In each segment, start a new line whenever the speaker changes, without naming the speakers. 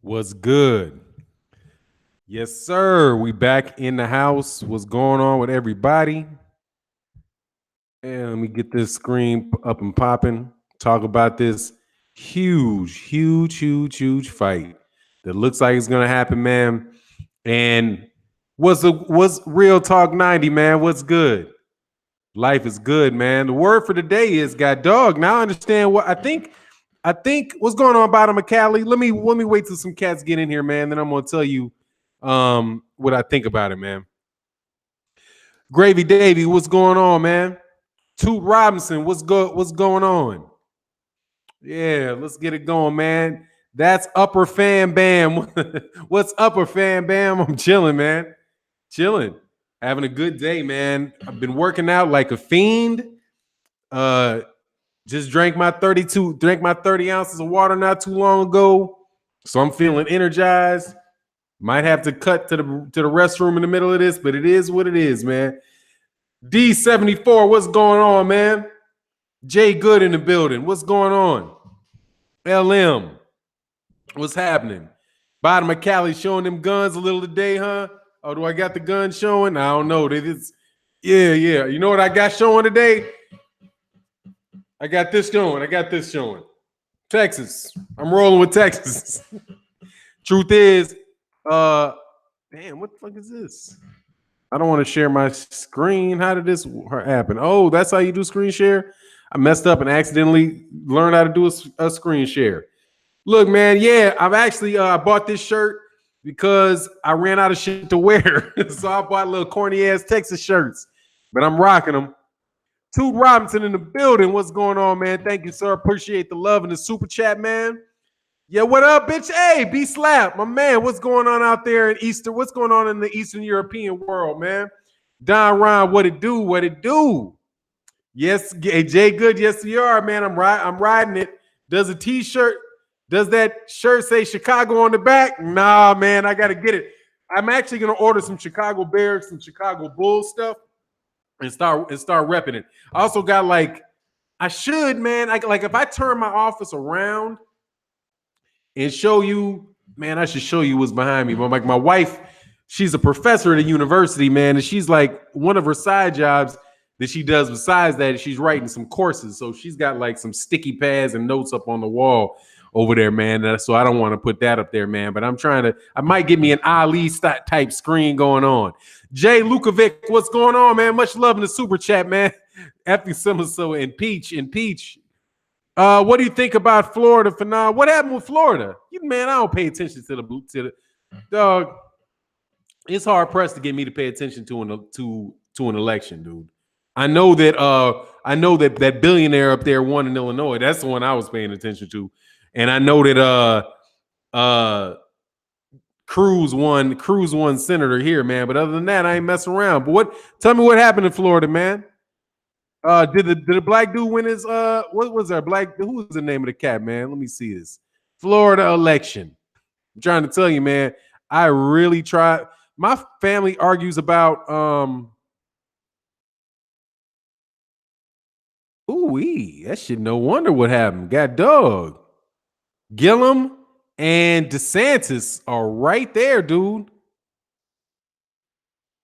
What's good? Yes, sir. We back in the house. What's going on with everybody? And let me get this screen up and popping. Talk about this huge fight that looks like it's gonna happen, man. And what's real talk 90, man? What's good? Life is good, man. The word for today is God dog. Now I understand what I think. What's going on, bottom of Cali. Let me wait till some cats get in here, man. Then I'm gonna tell you what I think about it, man. Gravy Davy, what's going on, man? Toot Robinson, what's good? What's going on? Yeah, let's get it going, man. That's Upper Fan Bam. What's Upper Fan Bam? I'm chilling, man. Chilling. Having a good day, man. I've been working out like a fiend. Just drank my 30 ounces of water not too long ago. So I'm feeling energized. Might have to cut to the restroom in the middle of this, but it is what it is, man. D74, what's going on, man? Jay Good in the building. What's going on? LM, what's happening? Bottom of Cali showing them guns a little today, huh? Oh, do I got the gun showing? I don't know. Yeah. You know what I got showing today? I got this showing. Texas. I'm rolling with Texas. Truth is, damn, what the fuck is this? I don't want to share my screen. How did this happen? Oh, that's how you do screen share? I messed up and accidentally learned how to do a screen share. Look, man, yeah, I've actually bought this shirt because I ran out of shit to wear. So I bought little corny-ass Texas shirts, but I'm rocking them. Toot Robinson in the building. What's going on, man? Thank you, sir. Appreciate the love and the super chat, man. Yeah, what up, bitch? Hey, B Slap, my man. What's going on out there in Easter? What's going on in the Eastern European world, man? Don Ron, what it do? What it do? Yes, Jay Good. Yes, you are, man. I'm riding it. Does that shirt say Chicago on the back? Nah, man. I gotta get it. I'm actually gonna order some Chicago Bears, some Chicago Bulls stuff, and start repping it. I also got I should, man. If I turn my office around and show you, man, I should show you what's behind me. But like my wife, she's a professor at a university, man, and she's like one of her side jobs that she does besides that, she's writing some courses. So she's got like some sticky pads and notes up on the wall over there, man. So I don't want to put that up there, man. But I might get me an Ali type screen going on. Jay Lukovic, what's going on, man? Much love in the super chat, man. Effie Summerso and Peach. What do you think about Florida for now? What happened with Florida? Man, I don't pay attention to the dog. It's hard pressed to get me to pay attention to an election, dude. I know that that billionaire up there won in Illinois. That's the one I was paying attention to. And I know that Cruz won senator here, man. But other than that, I ain't messing around. But tell me what happened in Florida, man? Did the black dude win his what was that who was the name of the cat, man? Let me see this. Florida election. I'm trying to tell you, man, I really tried. My family argues about that shit, no wonder what happened. Got dog. Gillum and DeSantis are right there, dude.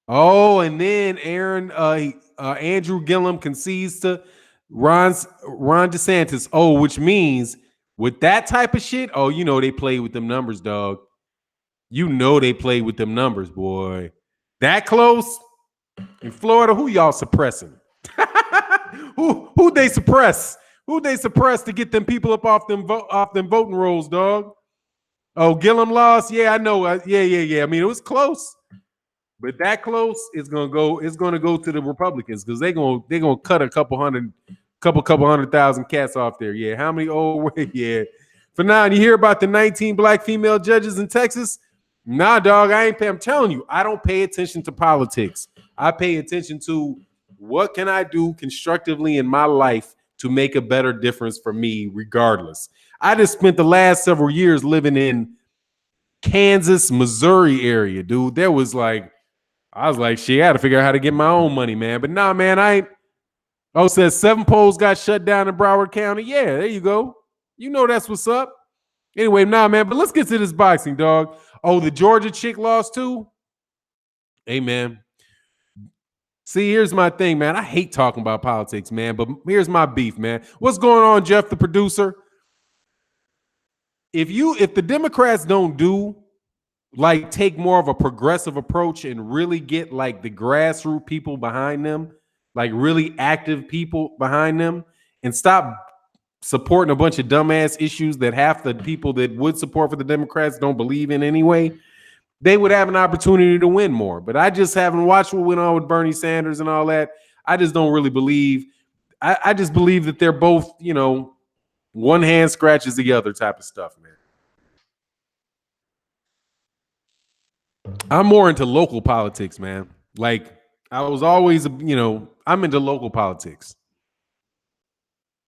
Oh, and then Andrew Gillum concedes to Ron DeSantis. Oh, which means with that type of shit, oh, you know they play with them numbers, dog. You know they play with them numbers, boy. That close in Florida, who y'all suppressing? Who they suppress? Who they suppress to get them people up off them voting rolls, dog? Oh, Gillum lost. Yeah, I know. Yeah. I mean, it was close. But that close is gonna go to the Republicans because they're gonna cut a couple hundred thousand cats off there. Yeah, how many old? Yeah. For now, you hear about the 19 black female judges in Texas? Nah, dog, I'm telling you, I don't pay attention to politics. I pay attention to what can I do constructively in my life to make a better difference for me, regardless. I just spent the last several years living in Kansas, Missouri area, dude. I was like, shit, I got to figure out how to get my own money, man. But nah, man, says 7 polls got shut down in Broward County. Yeah, there you go. You know that's what's up. Anyway, nah, man, but let's get to this boxing, dog. Oh, the Georgia chick lost too? Hey, man. See, here's my thing, man. I hate talking about politics, man, but here's my beef, man. What's going on, Jeff, the producer? If the Democrats don't do like take more of a progressive approach and really get like the grassroots people behind them, like really active people behind them, and stop supporting a bunch of dumbass issues that half the people that would support for the Democrats don't believe in anyway, they would have an opportunity to win more. But I just haven't watched what went on with Bernie Sanders and all that. I just don't really believe. I just believe that they're both, one hand scratches the other type of stuff, man. I'm more into local politics, man. Like I was always, I'm into local politics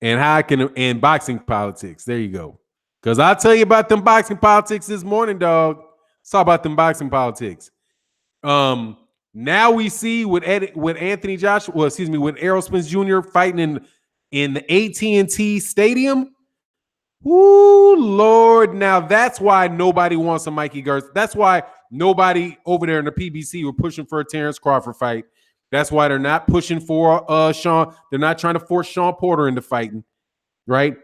and how I can and boxing politics. There you go. Because I'll tell you about them boxing politics this morning, dog. Let's talk about them boxing politics. Now we see with Anthony Joshua, with Errol Spence Jr. fighting in the AT&T Stadium. Ooh, Lord. Now that's why nobody wants a Mikey Garcia. That's why nobody over there in the PBC were pushing for a Terrence Crawford fight. That's why they're not pushing for Sean. They're not trying to force Sean Porter into fighting, right?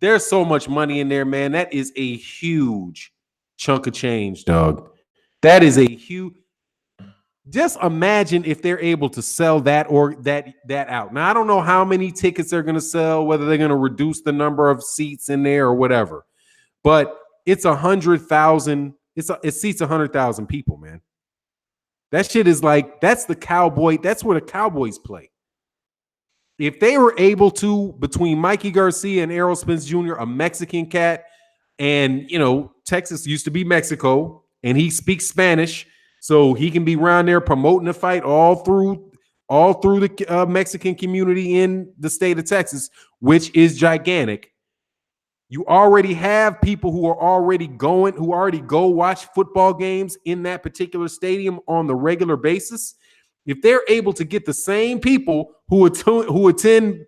There's so much money in there, man. That is a huge chunk of change, dog. That is a huge. Just imagine if they're able to sell that or that out. Now, I don't know how many tickets they're going to sell, whether they're going to reduce the number of seats in there or whatever. But it's 100,000. It seats 100,000 people, man. That shit is like, that's the Cowboy. That's where the Cowboys play. If they were able to, between Mikey Garcia and Errol Spence Jr., a Mexican cat, and, Texas used to be Mexico, and he speaks Spanish, so he can be around there promoting the fight all through the Mexican community in the state of Texas, which is gigantic. You already have people who already go watch football games in that particular stadium on the regular basis. If they're able to get the same people who attend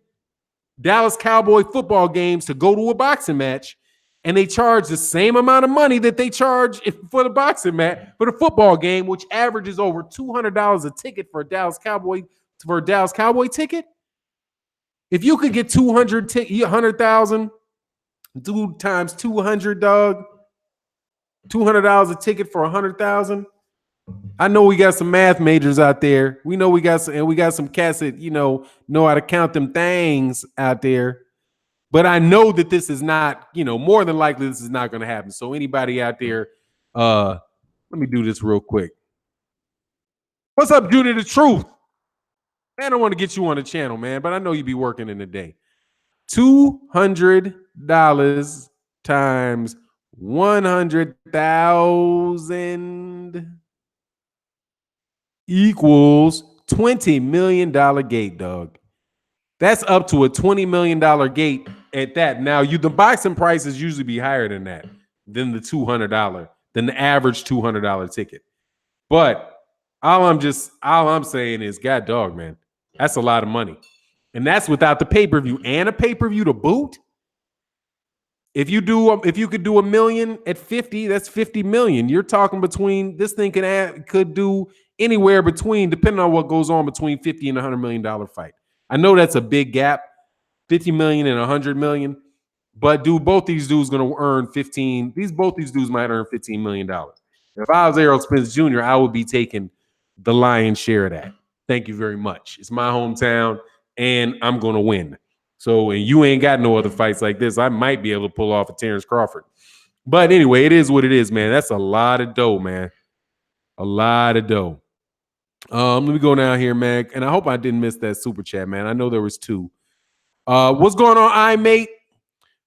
Dallas Cowboy football games to go to a boxing match, and they charge the same amount of money that they charge for the boxing match for the football game, which averages over $200 a ticket for a Dallas Cowboy ticket. If you could get 100,000, do times 200, dog, $200 a ticket for 100,000. I know we got some math majors out there. We know we got some cats that know how to count them things out there. But I know that this is not, more than likely this is not going to happen. So anybody out there, let me do this real quick. What's up, Judy the Truth? Man, I don't want to get you on the channel, man, but I know you be working in the day. $200 times 100,000 equals $20 million gate, dog. That's up to a $20 million gate at that. Now, the boxing prices usually be higher than that, than the $200, than the average $200 ticket. But all I'm saying is, God dog, man, that's a lot of money. And that's without the pay-per-view and a pay-per-view to boot. If you could do $1 million at 50, that's 50 million. You're talking between, this thing could do anywhere between, depending on what goes on, between $50 and $100 million fight. I know that's a big gap, 50 million and 100 million, but both these dudes going to earn 15. Both these dudes might earn $15 million. If I was Errol Spence Jr., I would be taking the lion's share of that. Thank you very much. It's my hometown, and I'm going to win. So, and you ain't got no other fights like this. I might be able to pull off a Terrence Crawford. But anyway, it is what it is, man. That's a lot of dough, man. A lot of dough. Let me go down here, man. And I hope I didn't miss that super chat, man. I know there was 2. What's going on, iMate?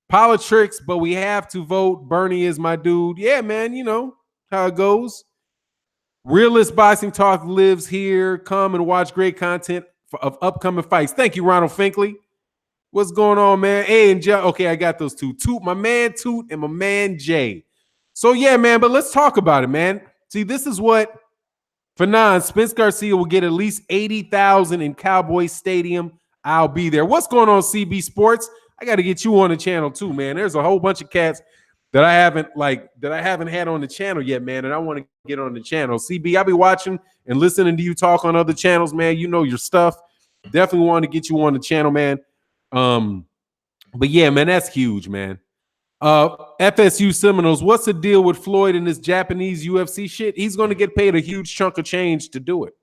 Politics, but we have to vote. Bernie is my dude. Yeah, man, you know how it goes. Realist Boxing Talk lives here. Come and watch great content of upcoming fights. Thank you, Ronald Finkley. What's going on, man? Hey, and Jay. Okay, I got those 2. Toot, my man Toot, and my man Jay. So, yeah, man, but let's talk about it, man. See, this is what, for now, Spence Garcia will get at least 80,000 in Cowboy Stadium. I'll be there. What's going on, CB Sports? I got to get you on the channel too, man. There's a whole bunch of cats that I haven't had on the channel yet, man, and I want to get on the channel. CB, I'll be watching and listening to you talk on other channels, man. You know your stuff. Definitely want to get you on the channel, man. But yeah, man, that's huge, man. FSU Seminoles, what's the deal with Floyd and this Japanese UFC shit? He's going to get paid a huge chunk of change to do it.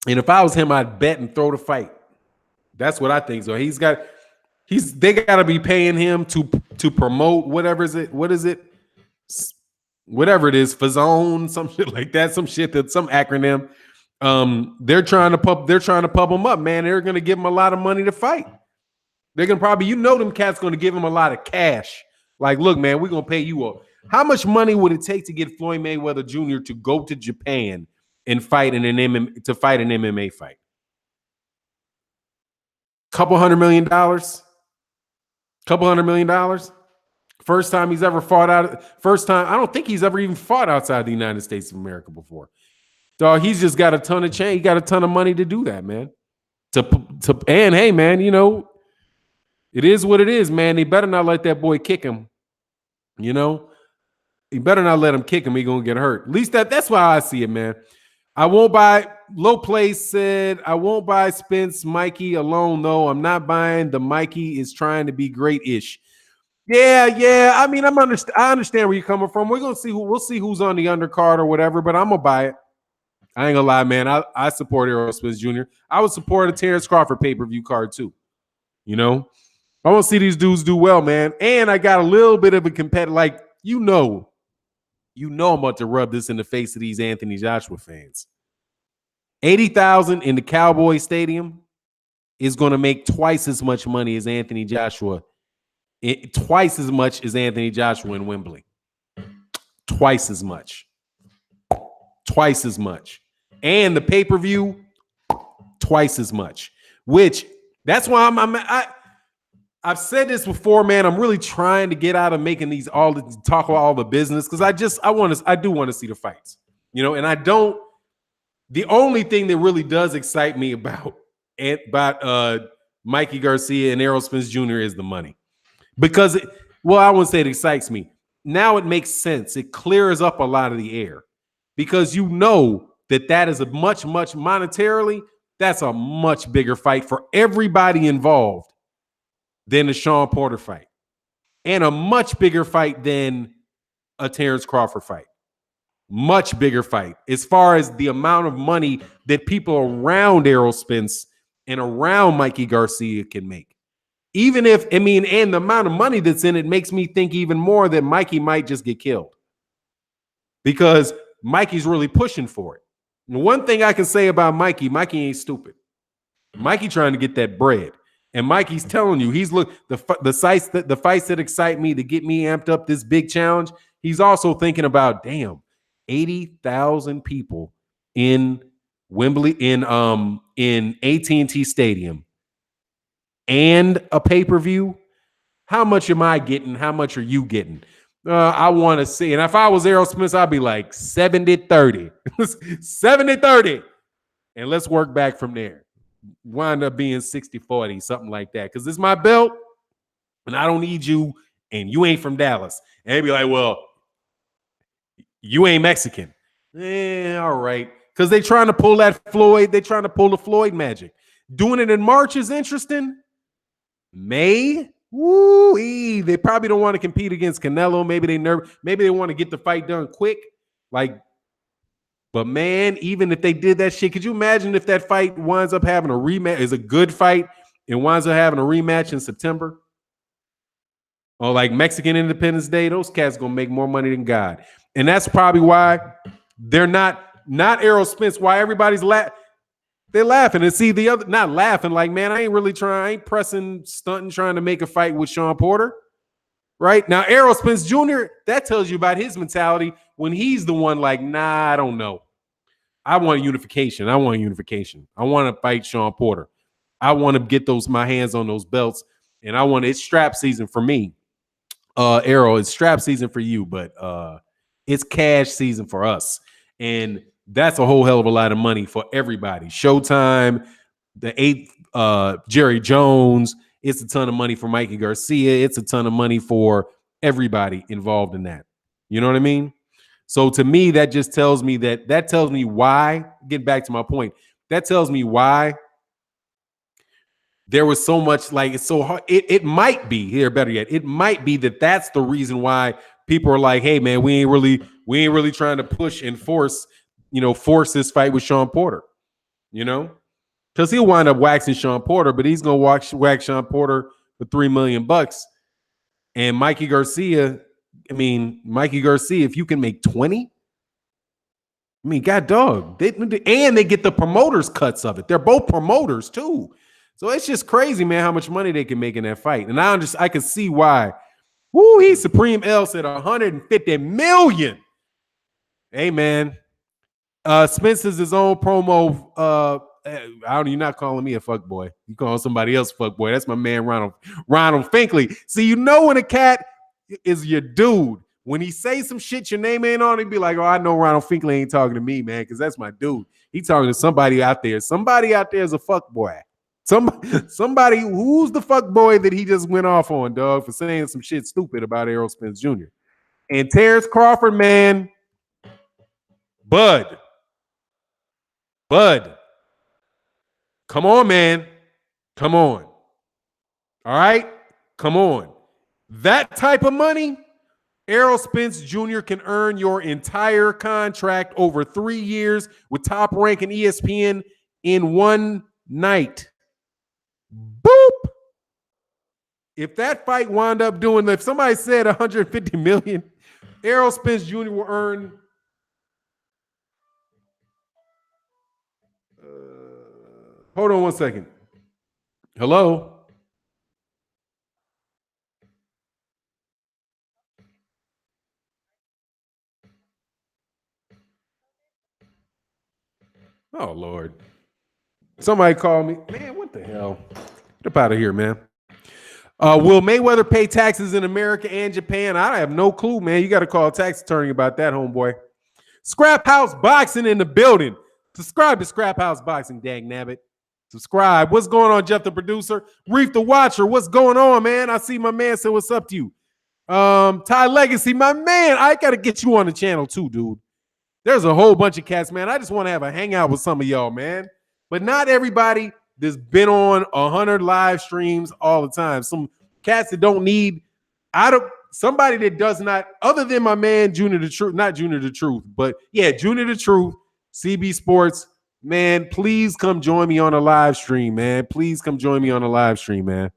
And if I was him, I'd bet and throw the fight. That's what I think. So they got to be paying him to promote whatever is it. What is it? Whatever it is, Fazone, some shit like that, some acronym. They're trying to pump him up, man. They're going to give him a lot of money to fight. They're going to probably, them cats going to give him a lot of cash. Like, look, man, we're going to pay you up. How much money would it take to get Floyd Mayweather Jr. to go to Japan and fight in an MMA fight? $200 million. $200 million. First time he's ever fought out. First time, I don't think he's ever even fought outside the United States of America before. Dog, he's just got a ton of change. He got a ton of money to do that, man. And hey, man, it is what it is, man. He better not let that boy kick him. He better not let him kick him. He's gonna get hurt. At least that's why I see it, man. I won't buy. Low Place said, I won't buy Spence Mikey alone, though. I'm not buying the Mikey is trying to be great-ish. Yeah. I mean, I understand where you're coming from. We'll see who's on the undercard or whatever, but I'm gonna buy it. I ain't gonna lie, man. I support Errol Spence Jr. I would support a Terrence Crawford pay-per-view card too. I want to see these dudes do well, man. And I got a little bit of a competitive, like, I'm about to rub this in the face of these Anthony Joshua fans. 80,000 in the Cowboy Stadium is going to make twice as much money as Anthony Joshua. Twice as much as Anthony Joshua in Wembley. Twice as much. And the pay-per-view, twice as much. Which, that's why I've said this before, man. I'm really trying to get out of making talk about all the business, because I do want to see the fights, and I don't. The only thing that really does excite me about Mikey Garcia and Errol Spence Jr. is the money, because I wouldn't say it excites me. Now it makes sense. It clears up a lot of the air, because that is a much monetarily, that's a much bigger fight for everybody involved than the Sean Porter fight, and a much bigger fight than a Terrence Crawford fight. Much bigger fight as far as the amount of money that people around Errol Spence and around Mikey Garcia can make. And the amount of money that's in it makes me think even more that Mikey might just get killed, because Mikey's really pushing for it. And one thing I can say about Mikey ain't stupid. Mikey trying to get that bread. And Mikey's telling you, the fights that excite me, to get me amped up, this big challenge. He's also thinking about, damn, 80,000 people in Wembley, in AT&T Stadium, and a pay-per-view. How much am I getting? How much are you getting? I want to see. And if I was Errol Spence, I'd be like 70-30. 70-30. And let's work back from there. Wind up being 60-40, something like that. Because it's my belt, and I don't need you, and you ain't from Dallas. And they'd be like, well, you ain't Mexican. All right. Because they're trying to pull the Floyd magic. Doing it in March is interesting. May, woo-wee. They probably don't want to compete against Canelo. Maybe they want to get the fight done quick. But man, even if they did that shit, could you imagine if that fight winds up having a rematch, is a good fight, and winds up having a rematch in September? Or like Mexican Independence Day, those cats gonna make more money than God. And that's probably why they're not Errol Spence, why everybody's they're laughing. And see the other, not laughing, like, man, I ain't pressing, stunting, trying to make a fight with Sean Porter. Right? Now, Errol Spence Jr., that tells you about his mentality when he's the one like, nah, I don't know. I want unification. I want to fight Sean Porter. I want to get my hands on those belts, and it's strap season for me. Errol, it's strap season for you, but it's cash season for us. And that's a whole hell of a lot of money for everybody. Showtime, the 8th, Jerry Jones, It's a ton of money for Mikey Garcia. It's a ton of money for everybody involved in that. You know what I mean? So to me, that just tells me that tells me why, get back to my point, that tells me why there was so much, like, it's so hard. It might be here, better yet, it might be that that's the reason why people are like, hey man, we ain't really trying to push and force this fight with Sean Porter, because he'll wind up waxing Sean Porter, but he's gonna wax Sean Porter for $3 million. And Mikey Garcia, if you can make 20, god dog, they get the promoters cuts of it. They're both promoters too. So it's just crazy, man, how much money they can make in that fight. And I can see why. Woo, he's Supreme L said 150 million. Hey, man. Spence is his own promo. You're not calling me a fuck boy. You calling somebody else fuck boy. That's my man, Ronald Finkley. See, when a cat is your dude. When he say some shit your name ain't on, he'd be like, oh, I know Ronald Finkley ain't talking to me, man, because that's my dude. He talking to somebody out there. Somebody out there is a fuck boy. Somebody who's the fuck boy that he just went off on, dog, for saying some shit stupid about Errol Spence Jr. And Terrence Crawford, man, Bud, come on, man. Come on. All right? Come on. That type of money, Errol Spence Jr. can earn your entire contract over 3 years with Top Rank and ESPN in one night. Boop. If that fight wound up if somebody said 150 million, Errol Spence Jr. will earn hold on one second. Hello? Oh, Lord. Somebody call me. Man, what the hell? Get up out of here, man. Will Mayweather pay taxes in America and Japan? I have no clue, man. You got to call a tax attorney about that, homeboy. Scrap House Boxing in the building. Subscribe to Scrap House Boxing, dang nabbit. Subscribe. What's going on, Jeff the producer? Reef the Watcher, what's going on, man? I see my man said what's up to you. Ty Legacy, my man, I got to get you on the channel too, dude. There's a whole bunch of cats, man. I just want to have a hangout with some of y'all, man. But not everybody that's been on 100 live streams all the time. Some cats that don't need, somebody that does not, other than my man Junior the Truth, not Junior the Truth, but yeah, Junior the Truth, CB Sports, man, please come join me on a live stream, man. Please come join me on a live stream, man.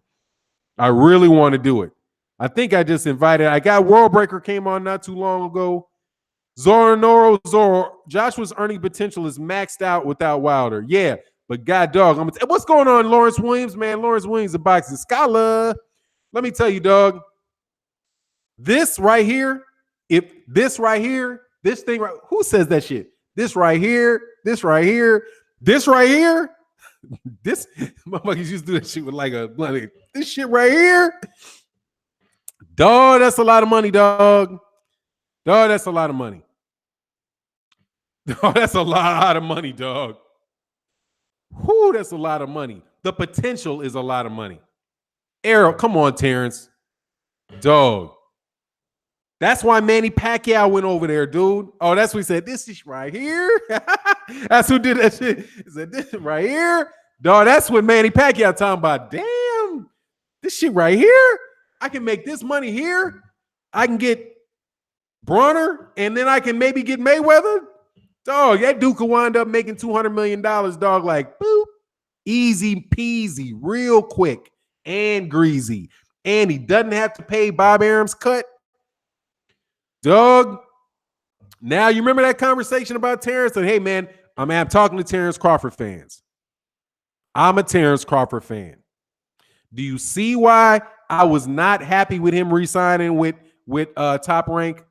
I really want to do it. I think I just invited, I got World Breaker came on not too long ago. Zoro, Joshua's earning potential is maxed out without Wilder. Yeah, but god dog, what's going on, Lawrence Williams, man? Lawrence Williams, a boxing scholar. Let me tell you, dog, this right here, this thing right, who says that shit? This right here, this motherfuckers used to do that shit with like this shit right here. Dog, that's a lot of money, dog. Dog, that's a lot of money. Dog, that's a lot of money, dog. Whoo, that's a lot of money. The potential is a lot of money. Errol, come on, Terrence. Dog. That's why Manny Pacquiao went over there, dude. Oh, that's what he said. This is right here. That's who did that shit. He said, this is right here. Dog, that's what Manny Pacquiao talking about. Damn, this shit right here. I can make this money here. I can get Bronner, and then I can maybe get Mayweather. Dog, that dude could wind up making $200 million, dog, like, boop, easy peasy, real quick and greasy. And he doesn't have to pay Bob Arum's cut. Dog, now you remember that conversation about Terrence? And hey, man, I'm talking to Terrence Crawford fans. I'm a Terrence Crawford fan. Do you see why I was not happy with him re-signing with Top Rank?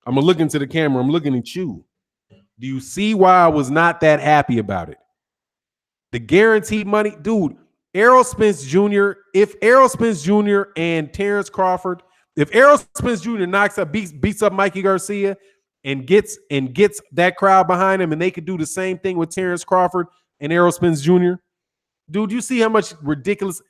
I'm going to look into the camera. I'm looking at you. Do you see why I was not that happy about it? The guaranteed money, dude, Errol Spence Jr., if Errol Spence Jr. and Terrence Crawford, if Errol Spence Jr. beats up Mikey Garcia and gets that crowd behind him, and they could do the same thing with Terrence Crawford and Errol Spence Jr., dude, you see how much ridiculous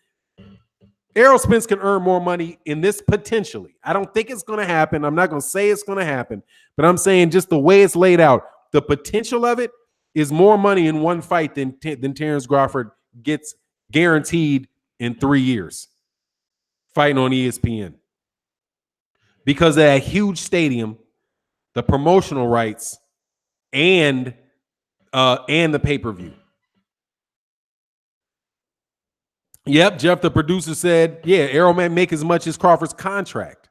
Errol Spence can earn more money in this potentially. I don't think it's going to happen. I'm not going to say it's going to happen, but I'm saying just the way it's laid out, the potential of it is more money in one fight than Terrence Crawford gets guaranteed in 3 years fighting on ESPN. Because of that huge stadium, the promotional rights, and the pay-per-view. Yep, Jeff, the producer, said, yeah, Errol may make as much as Crawford's contract.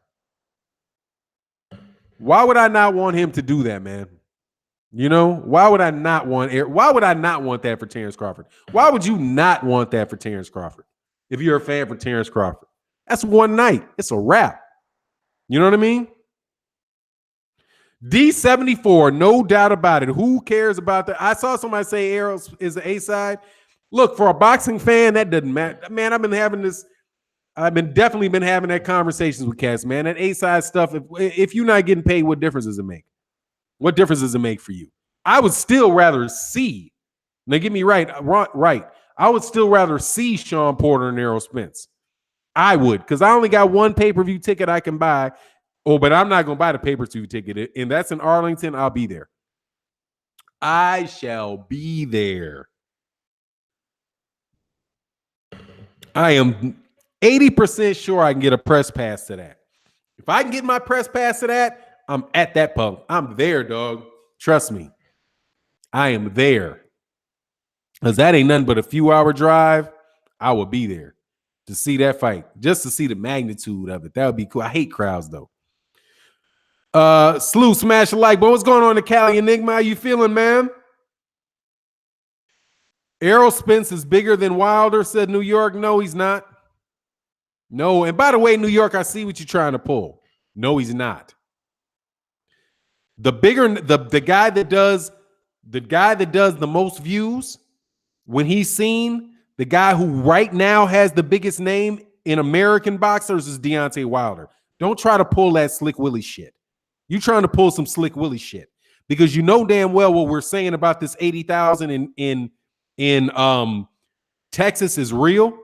Why would I not want him to do that, man? You know, why would I not want that for Terrence Crawford? Why would you not want that for Terrence Crawford if you're a fan for Terrence Crawford? That's one night. It's a wrap. You know what I mean? D74, no doubt about it. Who cares about that? I saw somebody say Errol is the A-side. Look, for a boxing fan, that doesn't matter. Man, I've definitely been having that conversations with cats, man. That A-side stuff, if you're not getting paid, what difference does it make? What difference does it make for you? I would still rather see, now get me right. I would still rather see Sean Porter and Errol Spence. I would, because I only got one pay-per-view ticket I can buy. Oh, but I'm not going to buy the pay-per-view ticket. And that's in Arlington. I'll be there. I shall be there. I am 80% sure I can get a press pass to that. If I can get my press pass to that, I'm at that punk. I'm there, dog. Trust me. I am there. Because that ain't nothing but a few-hour drive. I will be there to see that fight. Just to see the magnitude of it. That would be cool. I hate crowds, though. Slew, smash a like. But what's going on in the Cali Enigma? How you feeling, man? Errol Spence is bigger than Wilder, said New York. No, he's not. No, and by the way, New York, I see what you're trying to pull. No, he's not. The guy that does the most views, when he's seen, the guy who right now has the biggest name in American boxers is Deontay Wilder. Don't try to pull that Slick Willie shit. You're trying to pull some Slick Willie shit because you know damn well what we're saying about this 80,000 in Texas is real.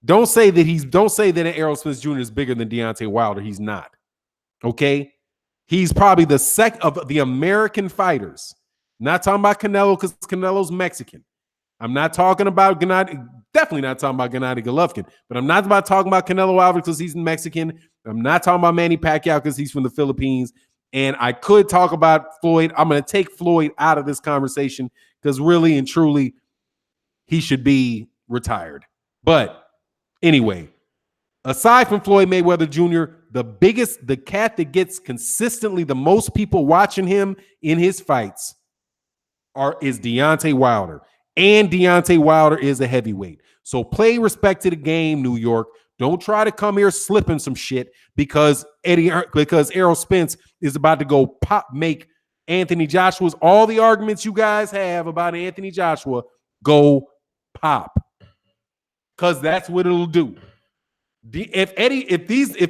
Don't say that Errol Spence Jr. is bigger than Deontay Wilder. He's not. Okay? He's probably the second of the American fighters. Not talking about Canelo because Canelo's Mexican. I'm not talking about Gennady, definitely not talking about Gennady Golovkin, but I'm not about talking about Canelo Alvarez because he's Mexican. I'm not talking about Manny Pacquiao because he's from the Philippines. And I could talk about Floyd. I'm going to take Floyd out of this conversation because really and truly, he should be retired. But anyway, aside from Floyd Mayweather Jr., the cat that gets consistently the most people watching him in his fights is Deontay Wilder. And Deontay Wilder is a heavyweight. So play respect to the game, New York. Don't try to come here slipping some shit because Errol Spence is about to go make Anthony Joshua's, all the arguments you guys have about Anthony Joshua, go pop. Because that's what it'll do. If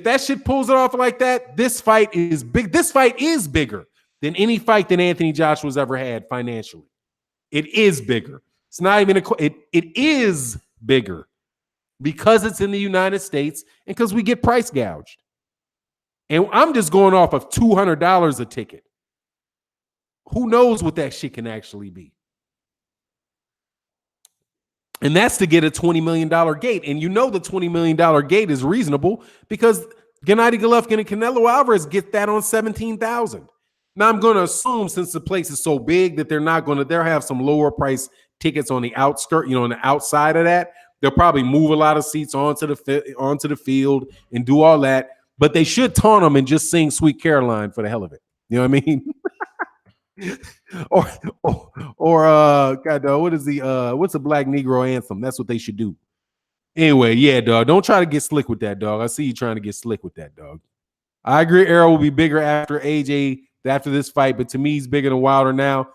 that shit pulls it off like that, this fight is big. This fight is bigger than any fight that Anthony Joshua's ever had financially. It is bigger. It's not even it is bigger because it's in the United States and because we get price gouged. And I'm just going off of $200 a ticket. Who knows what that shit can actually be? And that's to get a $20 million gate. And you know the $20 million gate is reasonable because Gennady Golovkin and Canelo Alvarez get that on $17,000. Now I'm going to assume since the place is so big that they'll have some lower price tickets on the outskirt, on the outside of that. They'll probably move a lot of seats onto the field and do all that. But they should taunt them and just sing Sweet Caroline for the hell of it. You know what I mean? or God, what's a Black Negro anthem? That's what they should do. Anyway, yeah, dog. Don't try to get slick with that, dog. I see you trying to get slick with that, dog. I agree. Errol will be bigger after this fight, but to me, he's bigger than Wilder now.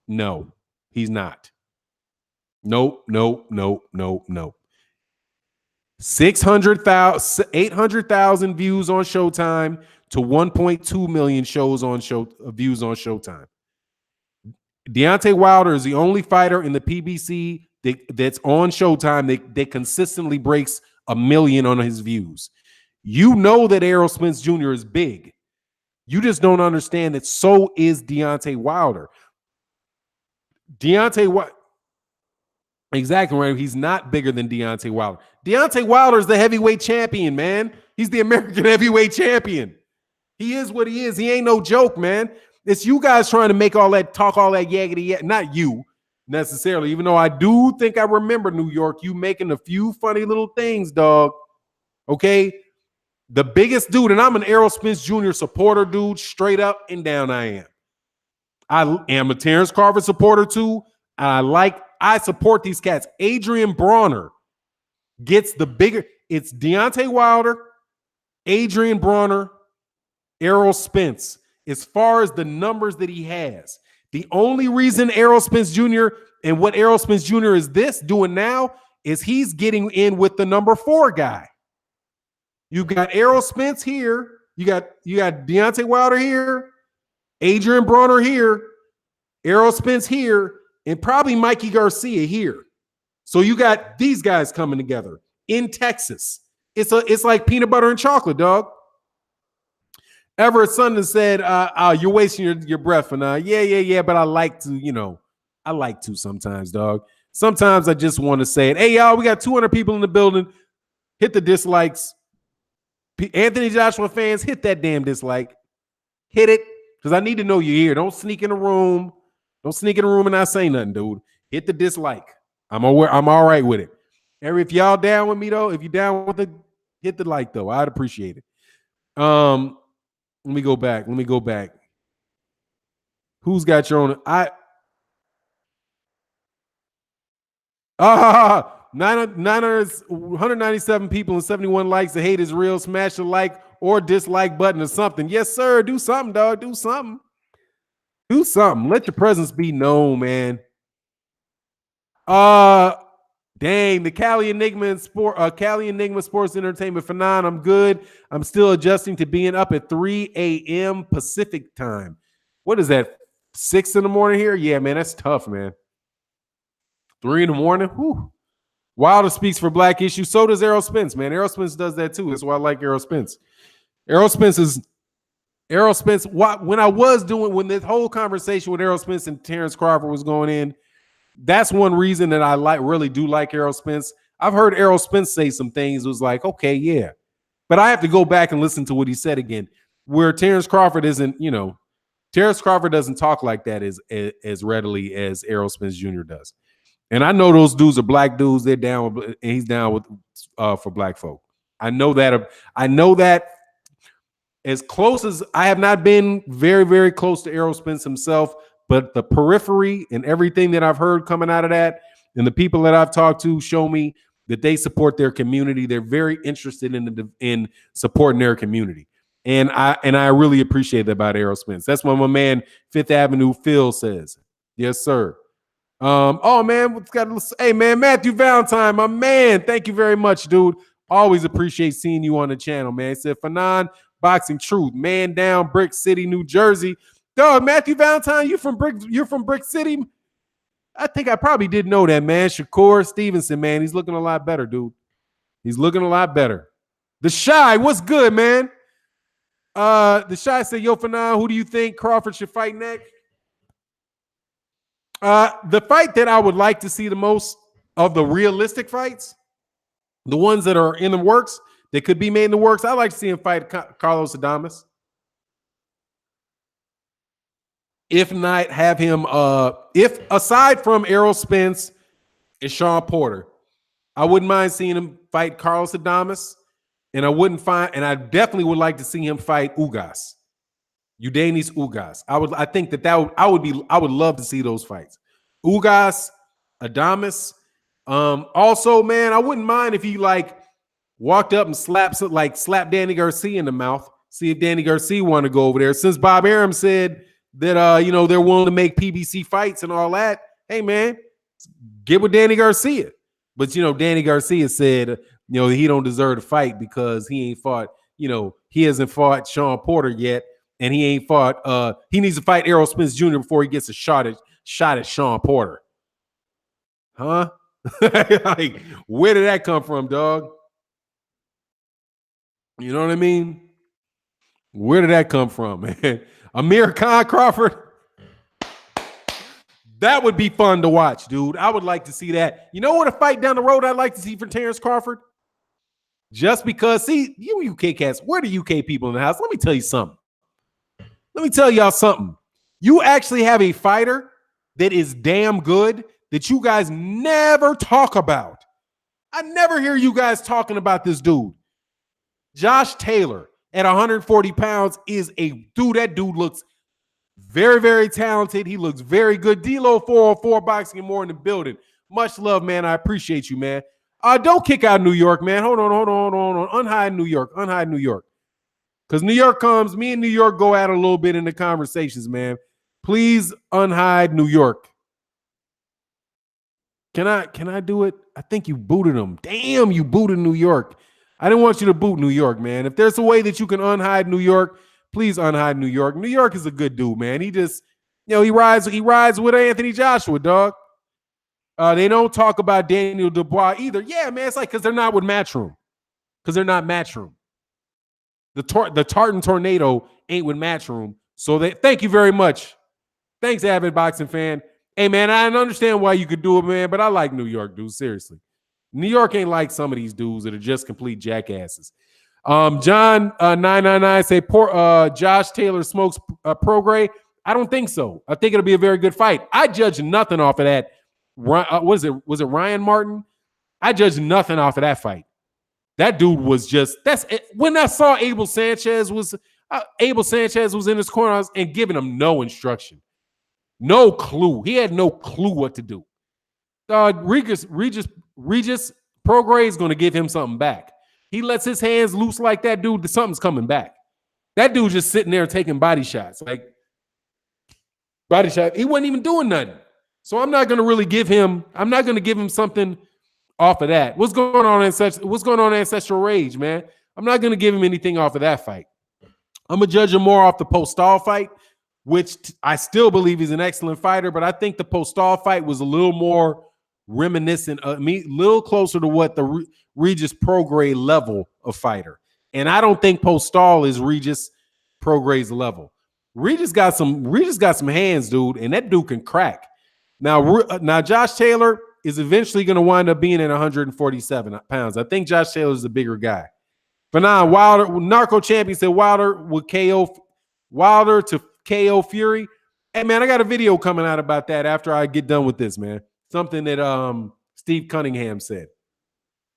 No, he's not. Nope. 800,000 views on Showtime to 1.2 million views on Showtime. Deontay Wilder is the only fighter in the PBC that's on Showtime that consistently breaks 1 million on his views. You know that Errol Spence Jr. is big. You just don't understand that so is Deontay Wilder. Exactly right. He's not bigger than Deontay Wilder. Deontay Wilder is the heavyweight champion, man. He's the American heavyweight champion. He is what he is. He ain't no joke, man. It's you guys trying to make all that talk, all that yaggity. Not you necessarily, even though I do think I remember New York, you making a few funny little things, dog. Okay? The biggest dude, and I'm an Errol Spence Jr. supporter, dude, straight up and down I am. I am a Terrence Crawford supporter, too. I support these cats. Adrian Brawner gets the bigger. It's Deontay Wilder, Adrian Brawner, Errol Spence. As far as the numbers that he has, the only reason Errol Spence Jr. and what Errol Spence Jr. is doing now is he's getting in with the number 4 guy. You got Errol Spence here. You got Deontay Wilder here, Adrian Brawner here, Errol Spence here, and probably Mikey Garcia here. So you got these guys coming together in Texas. It's like peanut butter and chocolate, dog. Everett Sundin said, you're wasting your breath. And yeah, but I like to sometimes, dog. Sometimes I just want to say it. Hey, y'all, we got 200 people in the building. Hit the dislikes. Anthony Joshua fans, hit that damn dislike. Hit it, because I need to know you're here. Don't sneak in the room. Don't sneak in the room and not say nothing, dude. Hit the dislike. I'm all right with it. If y'all down with me, though, if you're down with it, hit the like, though. I'd appreciate it. Let me go back. Who's got your own? 197 people and 71 likes. The hate is real. Smash the like or dislike button or something. Yes, sir. Do something, dog. Do something. Do something. Let your presence be known, man. Dang, the Cali Enigma Sports Entertainment for 9. I'm good. I'm still adjusting to being up at 3 a.m. Pacific time. What is that? 6 in the morning here? Yeah, man, that's tough, man. 3 in the morning? Whew. Wilder speaks for Black issues. So does Errol Spence, man. Errol Spence does that too. That's why I like Errol Spence. Errol Spence, when this whole conversation with Errol Spence and Terrence Crawford was going in, that's one reason that I really do like Errol Spence. I've heard Errol Spence say some things. It was like, okay, yeah. But I have to go back and listen to what he said again. Where Terrence Crawford isn't, Terrence Crawford doesn't talk like that as readily as Errol Spence Jr. does. And I know those dudes are black dudes. They're down with, and he's down with for black folk. I know that as close as I have not been very, very close to Errol Spence himself, but the periphery and everything that I've heard coming out of that and the people that I've talked to show me that they support their community. They're very interested in supporting their community. And I really appreciate that about Errol Spence. That's what my man Fifth Avenue Phil says. Yes, sir. Oh man, hey man, Matthew Valentine, my man. Thank you very much, dude. Always appreciate seeing you on the channel, man. He said Fanon Boxing Truth, man down, Brick City, New Jersey. Dog, Matthew Valentine, you're from Brick City. I think I probably did know that, man. Shakur Stevenson, man, he's looking a lot better, dude. He's looking a lot better. The Shy, what's good, man? The Shy said, yo, Fanon, who do you think Crawford should fight next? The fight that I would like to see the most of the realistic fights, the ones that are in the works, that could be made in the works, I'd like to see him fight Carlos Adames. If not, have him, if aside from Errol Spence and Sean Porter, I wouldn't mind seeing him fight Carlos Adames, and I definitely would like to see him fight Ugas. Eudanis Ugas. I would love to see those fights. Ugas, Adames. Also, man, I wouldn't mind if he walked up and slapped Danny Garcia in the mouth. See if Danny Garcia want to go over there. Since Bob Arum said that they're willing to make PBC fights and all that. Hey man, get with Danny Garcia. But Danny Garcia said he don't deserve to fight because he ain't fought. He hasn't fought Sean Porter yet. And he ain't fought. He needs to fight Errol Spence Jr. before he gets a shot at Sean Porter. Huh? Where did that come from, dog? You know what I mean? Where did that come from, man? Amir Khan Crawford? That would be fun to watch, dude. I would like to see that. You know what a fight down the road I'd like to see for Terrence Crawford? Just because, see, you UK cats, where the UK people in the house? Let me tell you something. Let me tell y'all something. You actually have a fighter that is damn good that you guys never talk about. I never hear you guys talking about this dude. Josh Taylor at 140 pounds is a dude. That dude looks very, very talented. He looks very good. D-Lo 404 Boxing and More in the building. Much love, man. I appreciate you, man. Don't kick out New York, man. Hold on. Unhide New York. Because New York comes, me and New York go out a little bit in the conversations, man. Please unhide New York. Can I do it? I think you booted him. Damn, you booted New York. I didn't want you to boot New York, man. If there's a way that you can unhide New York, please unhide New York. New York is a good dude, man. He just, he rides with Anthony Joshua, dog. They don't talk about Daniel Dubois either. Yeah, man, it's like because they're not with Matchroom. Because they're not Matchroom. The Tartan Tornado ain't with Matchroom. So thank you very much. Thanks, avid boxing fan. Hey, man, I understand why you could do it, man, but I like New York, dude. Seriously. New York ain't like some of these dudes that are just complete jackasses. John 999 say poor Josh Taylor smokes Prograis. I don't think so. I think it'll be a very good fight. I judge nothing off of that. Was it Ryan Martin? I judge nothing off of that fight. That dude was just when I saw Abel Sanchez was in his corner and giving him no instruction, no clue. He had no clue what to do. Regis Prograis is going to give him something back. He lets his hands loose like that, dude. Something's coming back. That dude just sitting there taking body shots, like body shot. He wasn't even doing nothing. So I'm not going to really give him. I'm not going to give him something off of that. What's going on in Ancestral Rage, man? I'm not going to give him anything off of that fight. I'm going to judge him more off the Postal fight, which I still believe he's an excellent fighter, but I think the Postal fight was a little more reminiscent of me, a little closer to what the Regis Prograis level of fighter. And I don't think Postal is Regis Prograis level. Regis got some hands, dude, and that dude can crack. Now Josh Taylor is eventually going to wind up being at 147 pounds. I think Josh Taylor is the bigger guy. But now Wilder, Narco Champion said Wilder to KO Fury. Hey, man, I got a video coming out about that after I get done with this, man. Something that Steve Cunningham said.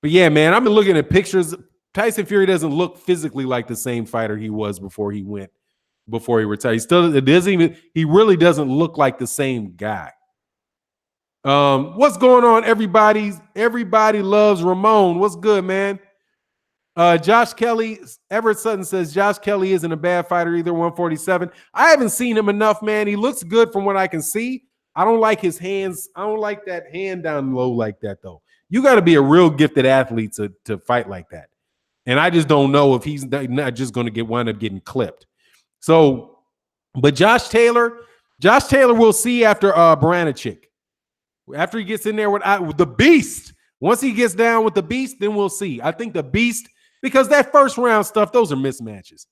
But yeah, man, I've been looking at pictures. Tyson Fury doesn't look physically like the same fighter he was before he retired. He really doesn't look like the same guy. What's going on, everybody? Everybody loves Ramon. What's good, man? Josh Kelly, Everett Sutton says Josh Kelly isn't a bad fighter either, 147. I haven't seen him enough, man. He looks good from what I can see. I don't like his hands. I don't like that hand down low like that, though. You got to be a real gifted athlete to fight like that. And I just don't know if he's not just going to wind up getting clipped. So, but Josh Taylor we'll see after Baranachik. After he gets in there with the Beast. Once he gets down with the Beast, then we'll see. I think the Beast, because that first round stuff, those are mismatches.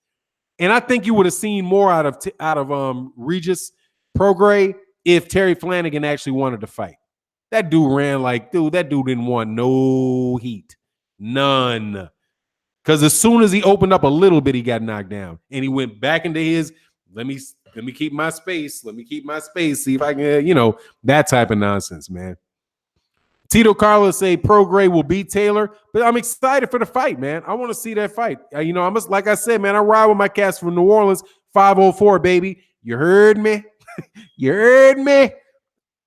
And I think you would have seen more out of Regis Prograis if Terry Flanagan actually wanted to fight. That dude ran like, that dude didn't want no heat. None. Because as soon as he opened up a little bit, he got knocked down. And he went back into his, let me keep my space. Let me keep my space. See if I can, that type of nonsense, man. Tito Carlos say Prograis will beat Taylor, but I'm excited for the fight, man. I want to see that fight. Like I said, man, I ride with my cats from New Orleans, 504, baby. You heard me? You heard me?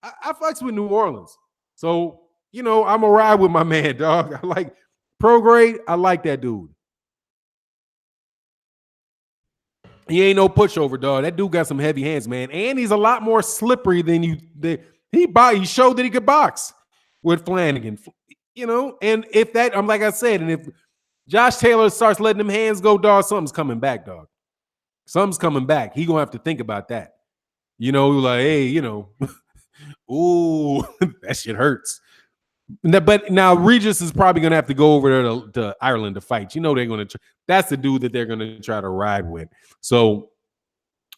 I fucks with New Orleans. So, I'm going to ride with my man, dog. I like Prograis. I like that dude. He ain't no pushover, dog. That dude got some heavy hands, man. And he's a lot more slippery than he showed that he could box with Flanagan, and if that, like I said, and if Josh Taylor starts letting them hands go, dog, something's coming back, dog. Something's coming back. He gonna have to think about that. Like, hey, ooh, that shit hurts. But now Regis is probably going to have to go over there to Ireland to fight. You know they're going to. That's the dude that they're going to try to ride with. So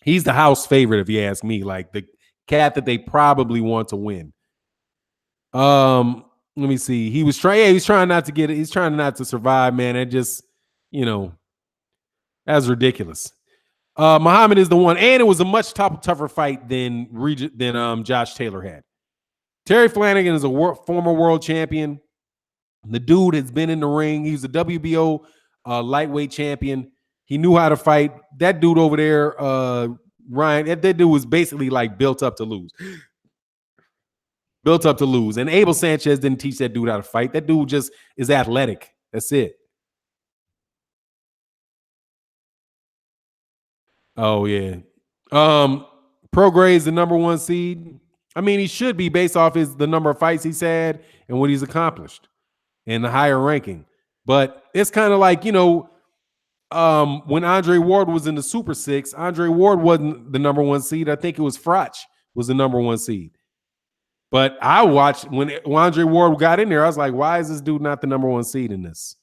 he's the house favorite, if you ask me. Like the cat that they probably want to win. Let me see. He was trying. Yeah, he's trying not to get it. He's trying not to survive, man. It just, that's ridiculous. Muhammad is the one, and it was a much tougher fight than Josh Taylor had. Terry Flanagan is a former world champion. The dude has been in the ring. He's a WBO lightweight champion. He knew how to fight. That dude over there, Ryan, that dude was basically like built up to lose. Built up to lose. And Abel Sanchez didn't teach that dude how to fight. That dude just is athletic. That's it. Oh, yeah. Prograis is the number one seed. I mean, he should be based off the number of fights he's had and what he's accomplished and the higher ranking. But it's kind of like, when Andre Ward was in the Super Six, Andre Ward wasn't the number one seed. I think it was Froch was the number one seed. But I watched when Andre Ward got in there, I was like, why is this dude not the number one seed in this?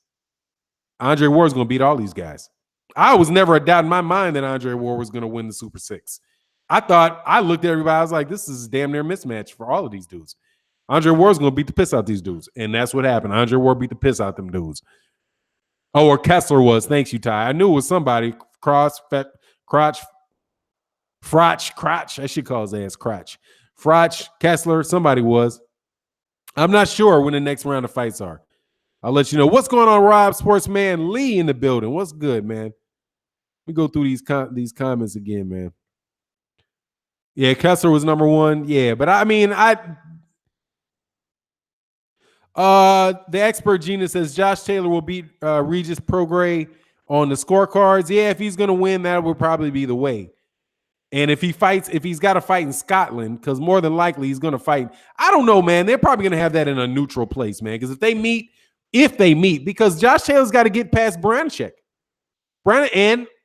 Andre Ward's going to beat all these guys. I was never a doubt in my mind that Andre Ward was going to win the Super Six. I looked at everybody, I was like, this is damn near mismatch for all of these dudes. Andre Ward's going to beat the piss out these dudes. And that's what happened. Andre Ward beat the piss out them dudes. Oh, or Kessler was. Thanks, you, Ty. I knew it was somebody. Crotch. I should call his ass Crotch. Froch, Kessler, somebody was. I'm not sure when the next round of fights are. I'll let you know. What's going on, Rob? Sportsman Lee in the building. What's good, man? Let me go through these comments again, man. Yeah, Kessler was number one. Yeah, but the expert Gina says Josh Taylor will beat Regis Prograis on the scorecards. Yeah, if he's gonna win, that would probably be the way. And if he's got to fight in Scotland, because more than likely he's gonna fight. I don't know, man. They're probably gonna have that in a neutral place, man. Because if they meet, because Josh Taylor's got to get past Branachek.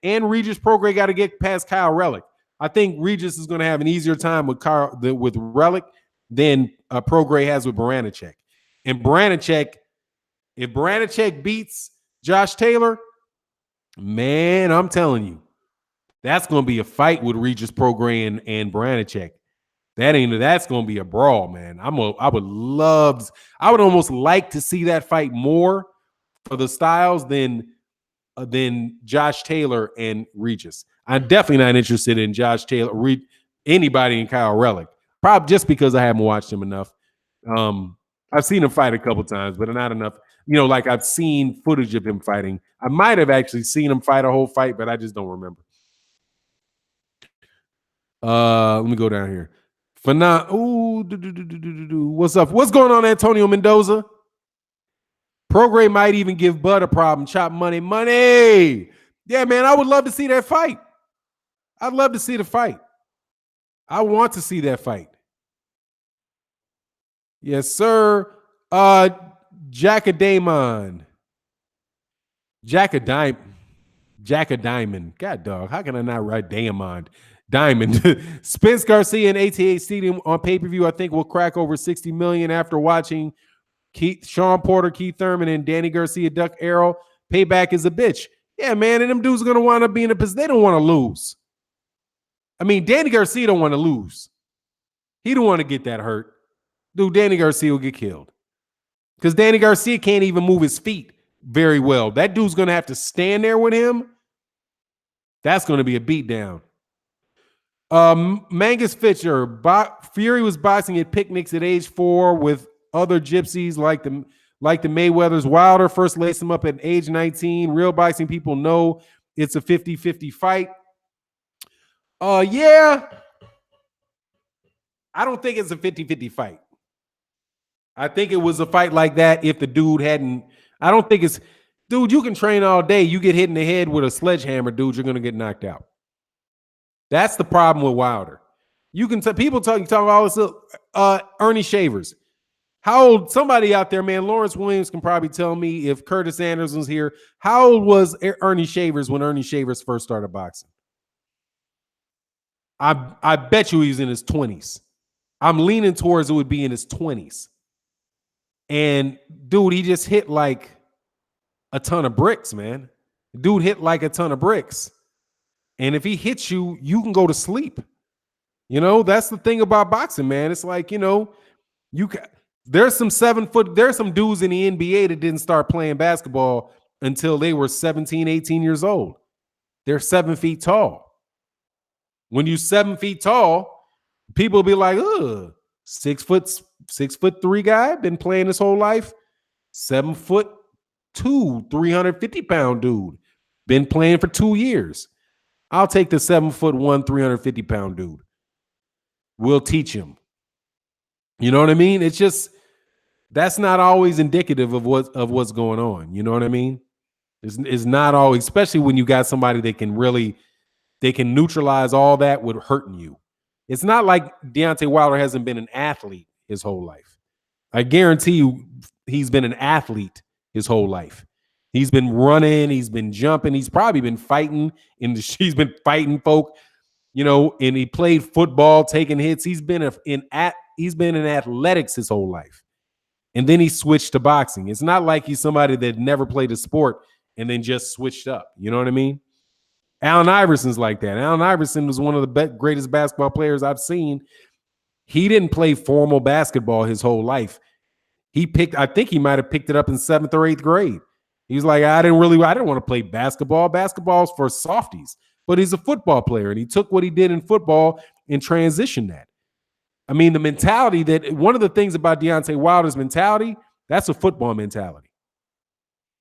And Regis Prograis got to get past Kyle Relic. I think Regis is going to have an easier time with Relic than Prograis has with Branachek. And if Branachek beats Josh Taylor, man, I'm telling you, that's going to be a fight with Regis Prograis and Branachek. That's going to be a brawl, man. I would almost like to see that fight more for the styles than Josh Taylor and Regis. I'm definitely not interested in Josh Taylor, anybody in Kyle Relic. Probably just because I haven't watched him enough. I've seen him fight a couple times, but not enough. Like I've seen footage of him fighting. I might have actually seen him fight a whole fight, but I just don't remember. Let me go down here. What's up? What's going on, Antonio Mendoza? Prograis might even give Bud a problem. Chop money. Yeah, man, I would love to see that fight. I'd love to see the fight. I want to see that fight. Yes, sir. Jack of Diamond. God, dog. How can I not write Diamond? Spence Garcia in ATA Stadium on pay-per-view, I think will crack over 60 million after watching Sean Porter, Keith Thurman, and Danny Garcia duck Errol. Payback is a bitch. Yeah, man, and them dudes are going to wind up being because they don't want to lose. I mean, Danny Garcia don't want to lose. He don't want to get that hurt. Dude, Danny Garcia will get killed. Because Danny Garcia can't even move his feet very well. That dude's going to have to stand there with him. That's going to be a beatdown. Mangus Fisher. Fury was boxing at picnics at age 4 with other gypsies like the Mayweathers. Wilder first laced him up at age 19. Real boxing people know it's a 50-50 fight. Yeah. I don't think it's a 50-50 fight. I think it was a fight like that if the dude hadn't. I don't think it's. Dude, you can train all day. You get hit in the head with a sledgehammer, dude, you're going to get knocked out. That's the problem with Wilder. You can people talking all this. Ernie Shavers. How old? Somebody out there, man. Lawrence Williams can probably tell me if Curtis Anderson was here. How old was Ernie Shavers when Ernie Shavers first started boxing? I bet you he's in his 20s. I'm leaning towards it would be in his 20s. And dude, he just hit like a ton of bricks, man. Dude hit like a ton of bricks. And if he hits you, you can go to sleep. You know, that's the thing about boxing, man. It's like, you know, you can, there's some there's some dudes in the NBA that didn't start playing basketball until they were 17, 18 years old. They're 7 feet tall. When you 7 feet tall, people be like, ugh, 6'3" guy, been playing his whole life. 7'2", 350-pound dude, been playing for 2 years. I'll take the 7'1", 350-pound dude. We'll teach him. You know what I mean? It's just, that's not always indicative of what's going on. You know what I mean? It's not always, especially when you got somebody that can really, they can neutralize all that with hurting you. It's not like Deontay Wilder hasn't been an athlete his whole life. I guarantee you he's been an athlete his whole life. He's been running, he's been jumping, he's probably been fighting he's been fighting folk, you know, and he played football, taking hits. He's been in athletics his whole life. And then he switched to boxing. It's not like he's somebody that never played a sport and then just switched up. You know what I mean? Allen Iverson's like that. Allen Iverson was one of the greatest basketball players I've seen. He didn't play formal basketball his whole life. I think he might have picked it up in 7th or 8th grade. He was like, I didn't want to play basketball. Basketball's for softies. But he's a football player, and he took what he did in football and transitioned that. I mean, the mentality that one of the things about Deontay Wilder's mentality, that's a football mentality.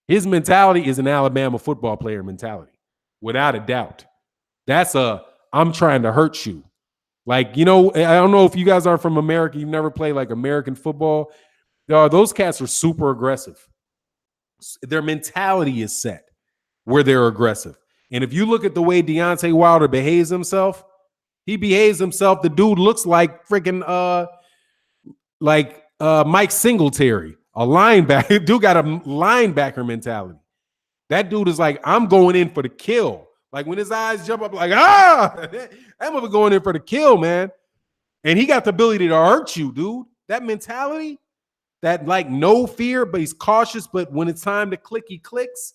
His mentality is an Alabama football player mentality, without a doubt. That's I'm trying to hurt you. Like, you know, I don't know if you guys are from America, you've never played like American football. Those cats are super aggressive. Their mentality is set where they're aggressive. And if you look at the way Deontay Wilder behaves himself, the dude looks like freaking Mike Singletary, a linebacker. Dude got a linebacker mentality. That dude is like, I'm going in for the kill. Like when his eyes jump up, like, that mother going in for the kill, man. And he got the ability to hurt you, dude. That mentality, that like no fear, but he's cautious. But when it's time to click, he clicks.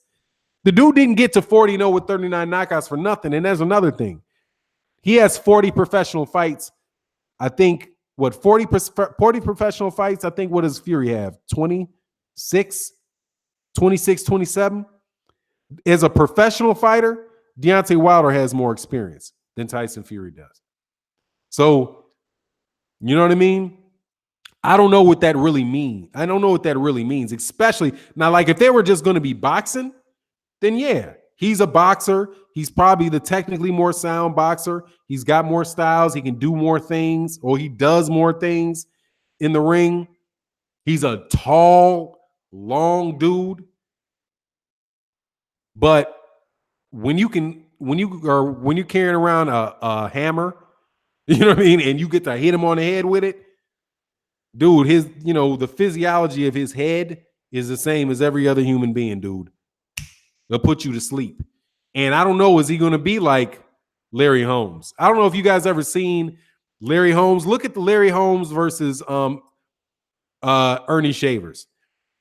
The dude didn't get to 40-0 with 39 knockouts for nothing. And there's another thing. He has 40 professional fights. I think, 40 professional fights? I think, what does Fury have? 26, 27? As a professional fighter, Deontay Wilder has more experience than Tyson Fury does. So, you know what I mean? I don't know what that really means. Especially, now, like if they were just going to be boxing, then yeah, he's a boxer. He's probably the technically more sound boxer. He's got more styles. He can do more things, or he does more things in the ring. He's a tall, long dude. But when you're carrying around a hammer, you know what I mean, and you get to hit him on the head with it, dude, the physiology of his head is the same as every other human being, dude. They'll put you to sleep. And I don't know, is he going to be like Larry Holmes? I don't know if you guys ever seen Larry Holmes. Look at the Larry Holmes versus Ernie Shavers.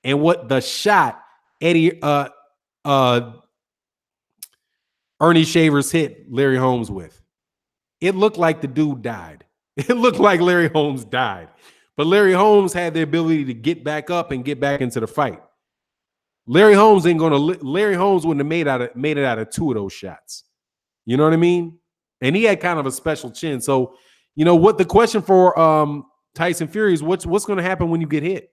And what the shot Ernie Shavers hit Larry Holmes with. It looked like the dude died. It looked like Larry Holmes died. But Larry Holmes had the ability to get back up and get back into the fight. Larry Holmes wouldn't have made it out of 2 of those shots. You know what I mean? And he had kind of a special chin. So, you know what the question for Tyson Fury is, what's going to happen when you get hit?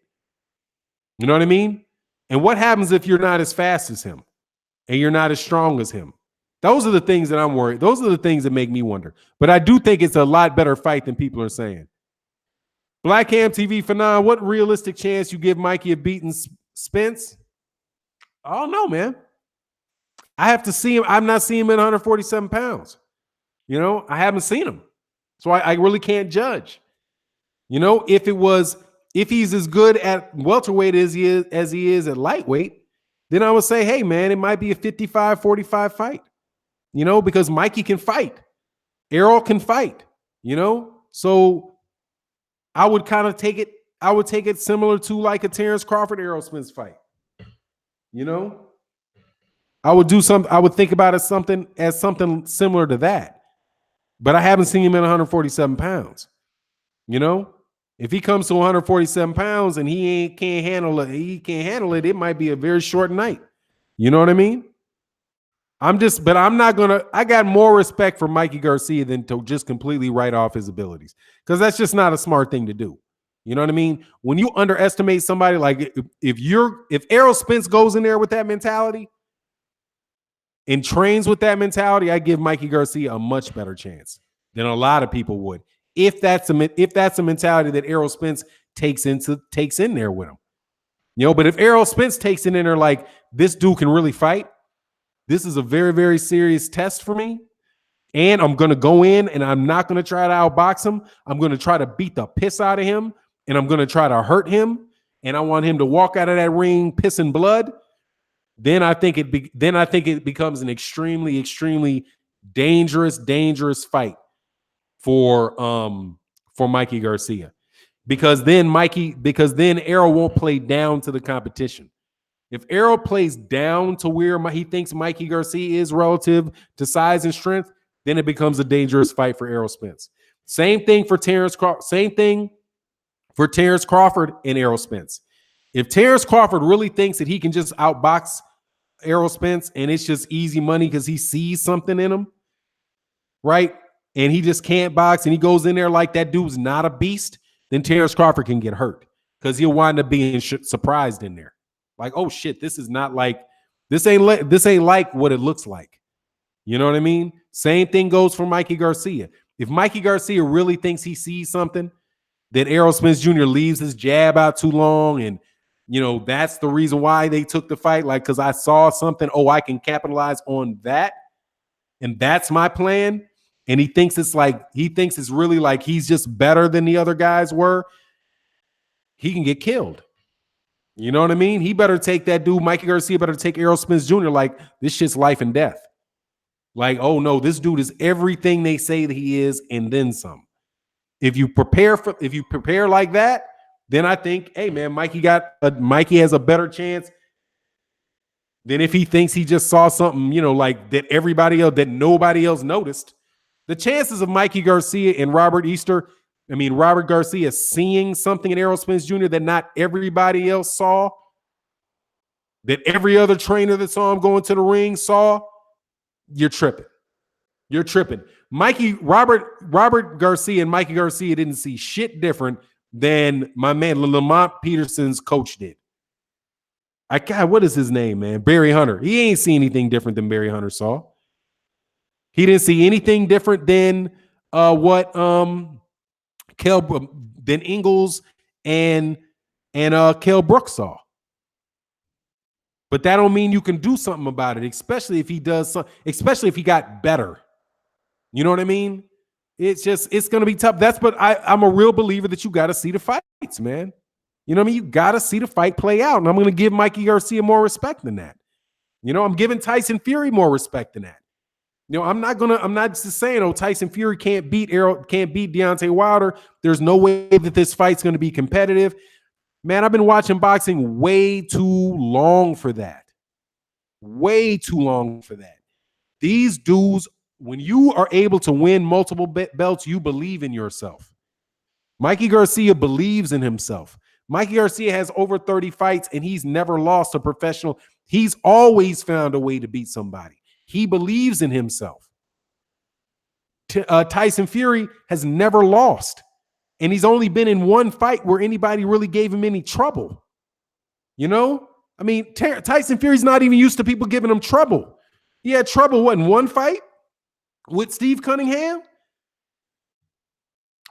You know what I mean? And what happens if you're not as fast as him and you're not as strong as him? Those are the things that I'm worried. Those are the things that make me wonder. But I do think it's a lot better fight than people are saying. Black Cam TV Fanon, what realistic chance you give Mikey of beating Spence? I don't know, man. I have to see him. I'm not seeing him at 147 pounds. You know, I haven't seen him. So I really can't judge. You know, if he's as good at welterweight as he is at lightweight, then I would say, hey, man, it might be a 55-45 fight. You know, because Mikey can fight. Errol can fight. You know, so I would kind of take it I would take it similar to like a Terrence Crawford Errol Spence fight. You know, I would do something. I would think about it something similar to that. But I haven't seen him at 147 pounds. You know, if he comes to 147 pounds and can't handle it, it might be a very short night. You know what I mean? But I'm not gonna. I got more respect for Mikey Garcia than to just completely write off his abilities, because that's just not a smart thing to do. You know what I mean? When you underestimate somebody, like if Errol Spence goes in there with that mentality and trains with that mentality, I give Mikey Garcia a much better chance than a lot of people would. If that's a mentality that Errol Spence takes in there with him, you know. But if Errol Spence takes it in there like, this dude can really fight, this is a very, very serious test for me, and I'm going to go in and I'm not going to try to outbox him. I'm going to try to beat the piss out of him, and I'm going to try to hurt him, and I want him to walk out of that ring pissing blood. Then I think it becomes an extremely, extremely dangerous fight for Mikey Garcia, because then Errol won't play down to the competition. If Errol plays down to where he thinks Mikey Garcia is relative to size and strength, then it becomes a dangerous fight for Errol Spence. Same thing for Terrence Crawford and Errol Spence. If Terrence Crawford really thinks that he can just outbox Errol Spence and it's just easy money because he sees something in him, right? And he just can't box and he goes in there like that dude's not a beast, then Terrence Crawford can get hurt because he'll wind up being surprised in there. Like, oh shit, this is not like, this ain't like what it looks like. You know what I mean? Same thing goes for Mikey Garcia. If Mikey Garcia really thinks he sees something, that Errol Spence Jr. leaves his jab out too long, and you know that's the reason why they took the fight, like, because I saw something, oh, I can capitalize on that, and that's my plan. And he thinks it's really like he's just better than the other guys were, he can get killed. You know what I mean? He better take that dude, Mikey Garcia better take Errol Spence Jr. like this shit's life and death. Like, oh no, this dude is everything they say that he is and then some. If you prepare like that, then I think, hey man, Mikey has a better chance than if he thinks he just saw something, you know, like that nobody else noticed. The chances of Mikey Garcia and Robert Garcia seeing something in Errol Spence Jr. that not everybody else saw, that every other trainer that saw him going to the ring saw, you're tripping. You're tripping. Robert Garcia and Mikey Garcia didn't see shit different than my man Lamont Peterson's coach did. What is his name, man? Barry Hunter. He ain't seen anything different than Barry Hunter saw. He didn't see anything different than what Ingalls and Kell Brooks saw. But that don't mean you can do something about it, especially if he does something, especially if he got better. You know what I mean? It's going to be tough. I'm a real believer that you got to see the fights, man. You know what I mean? You got to see the fight play out. And I'm going to give Mikey Garcia more respect than that. You know, I'm giving Tyson Fury more respect than that. You know, I'm not just saying, oh, Tyson Fury can't beat Deontay Wilder. There's no way that this fight's going to be competitive. Man, I've been watching boxing way too long for that. Way too long for that. These dudes, when you are able to win multiple belts, you believe in yourself. Mikey Garcia believes in himself. Mikey Garcia has over 30 fights and he's never lost a professional. He's always found a way to beat somebody. He believes in himself. Tyson Fury has never lost. And he's only been in one fight where anybody really gave him any trouble. You know? I mean, Tyson Fury's not even used to people giving him trouble. He had trouble, in one fight with Steve Cunningham?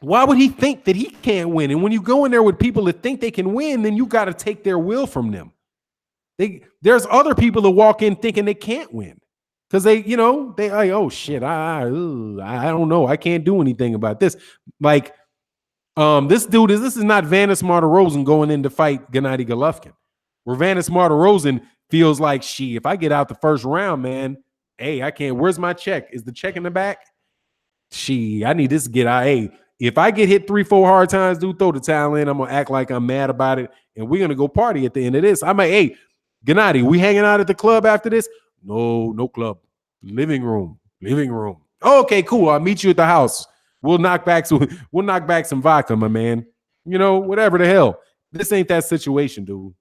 Why would he think that he can't win? And when you go in there with people that think they can win, then you got to take their will from them. There's other people that walk in thinking they can't win. Because they like, oh shit, I don't know. I can't do anything about this. Like, this is not Vanis Martirosyan going in to fight Gennady Golovkin. Where Vanis Martirosyan feels like, if I get out the first round, man, hey, I can't. Where's my check? Is the check in the back? I need this to get out. Hey, If I get hit 3-4 hard times, dude, throw the towel in. I'm gonna act like I'm mad about it, and we're gonna go party at the end of this. I'm like, hey, Gennady, we hanging out at the club after this? No club. Living room. Oh, okay, cool. I'll meet you at the house. We'll knock back some vodka, my man. You know, whatever the hell. This ain't that situation, dude.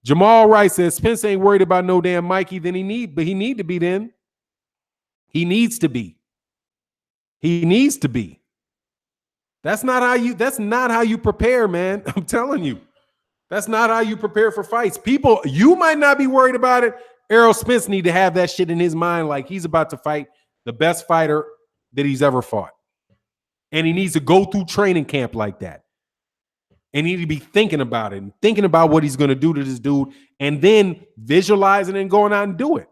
Jamal Wright says Spence ain't worried about no damn Mikey. Then he need to be then. He needs to be. That's not how you prepare, man. I'm telling you. That's not how you prepare for fights. People, you might not be worried about it. Errol Spence need to have that shit in his mind like he's about to fight the best fighter that he's ever fought. And he needs to go through training camp like that. And he need to be thinking about it and thinking about what he's going to do to this dude and then visualizing and going out and do it.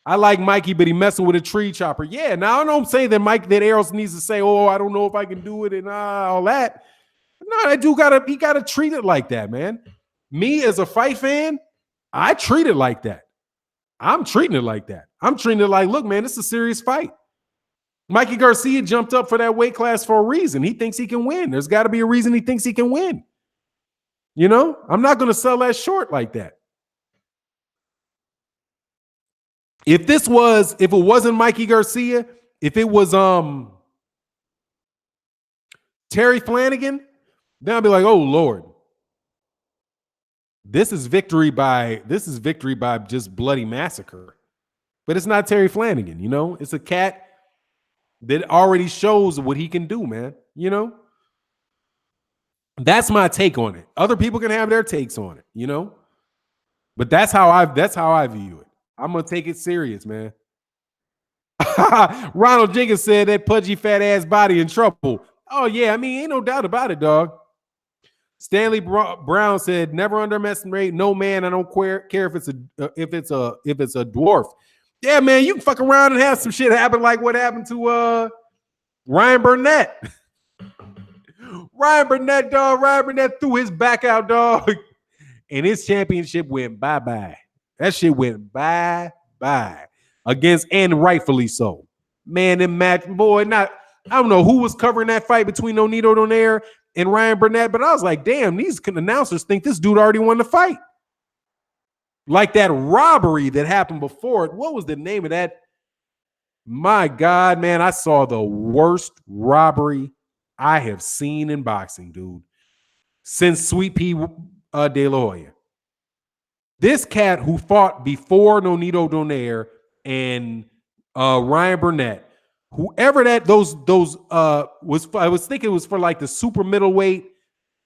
I like Mikey, but he messing with a tree chopper. Yeah, now I don't say that Errol needs to say, oh, I don't know if I can do it and all that. No, that dude gotta treat it like that, man. Me as a fight fan, I treat it like that. I'm treating it like that. I'm treating it like, look, man, this is a serious fight. Mikey Garcia jumped up for that weight class for a reason. He thinks he can win. There's got to be a reason he thinks he can win. You know, I'm not going to sell that short like that. If it wasn't Mikey Garcia, if it was Terry Flanagan, then I'd be like, oh Lord. This is victory by just bloody massacre. But it's not Terry Flanagan, you know? It's a cat that already shows what he can do, man. You know? That's my take on it. Other people can have their takes on it, you know? But that's how I view it. I'm gonna take it serious, man. Ronald Jenkins said that pudgy fat ass body in trouble. Oh yeah, I mean, ain't no doubt about it, dog. Stanley Brown said, "Never underestimate no man. I don't care if it's a dwarf." Yeah, man, you can fuck around and have some shit happen like what happened to Ryan Burnett. Ryan Burnett threw his back out, dog, and his championship went bye-bye. That shit went bye-bye against, and rightfully so. Man, that match, boy, I don't know who was covering that fight between Nonito Donaire and Ryan Burnett, but I was like, damn, these announcers think this dude already won the fight. Like that robbery that happened before it. What was the name of that? My God, man, I saw the worst robbery I have seen in boxing, dude, since Sweet Pea De La Hoya. This cat who fought before Nonito Donaire and Ryan Burnett, whoever that was, I was thinking it was for like the super middleweight.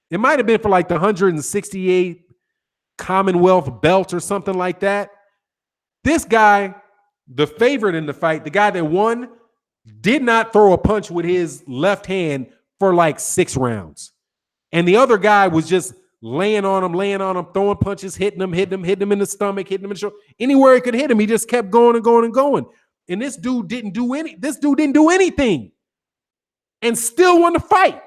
It might have been for like the 168 Commonwealth belt or something like that. This guy, the favorite in the fight, the guy that won, did not throw a punch with his left hand for like 6 rounds. And the other guy was just laying on him, throwing punches, hitting him in the stomach, hitting him in the shoulder. Anywhere he could hit him, he just kept going and going and going. And this dude didn't do anything and still won the fight.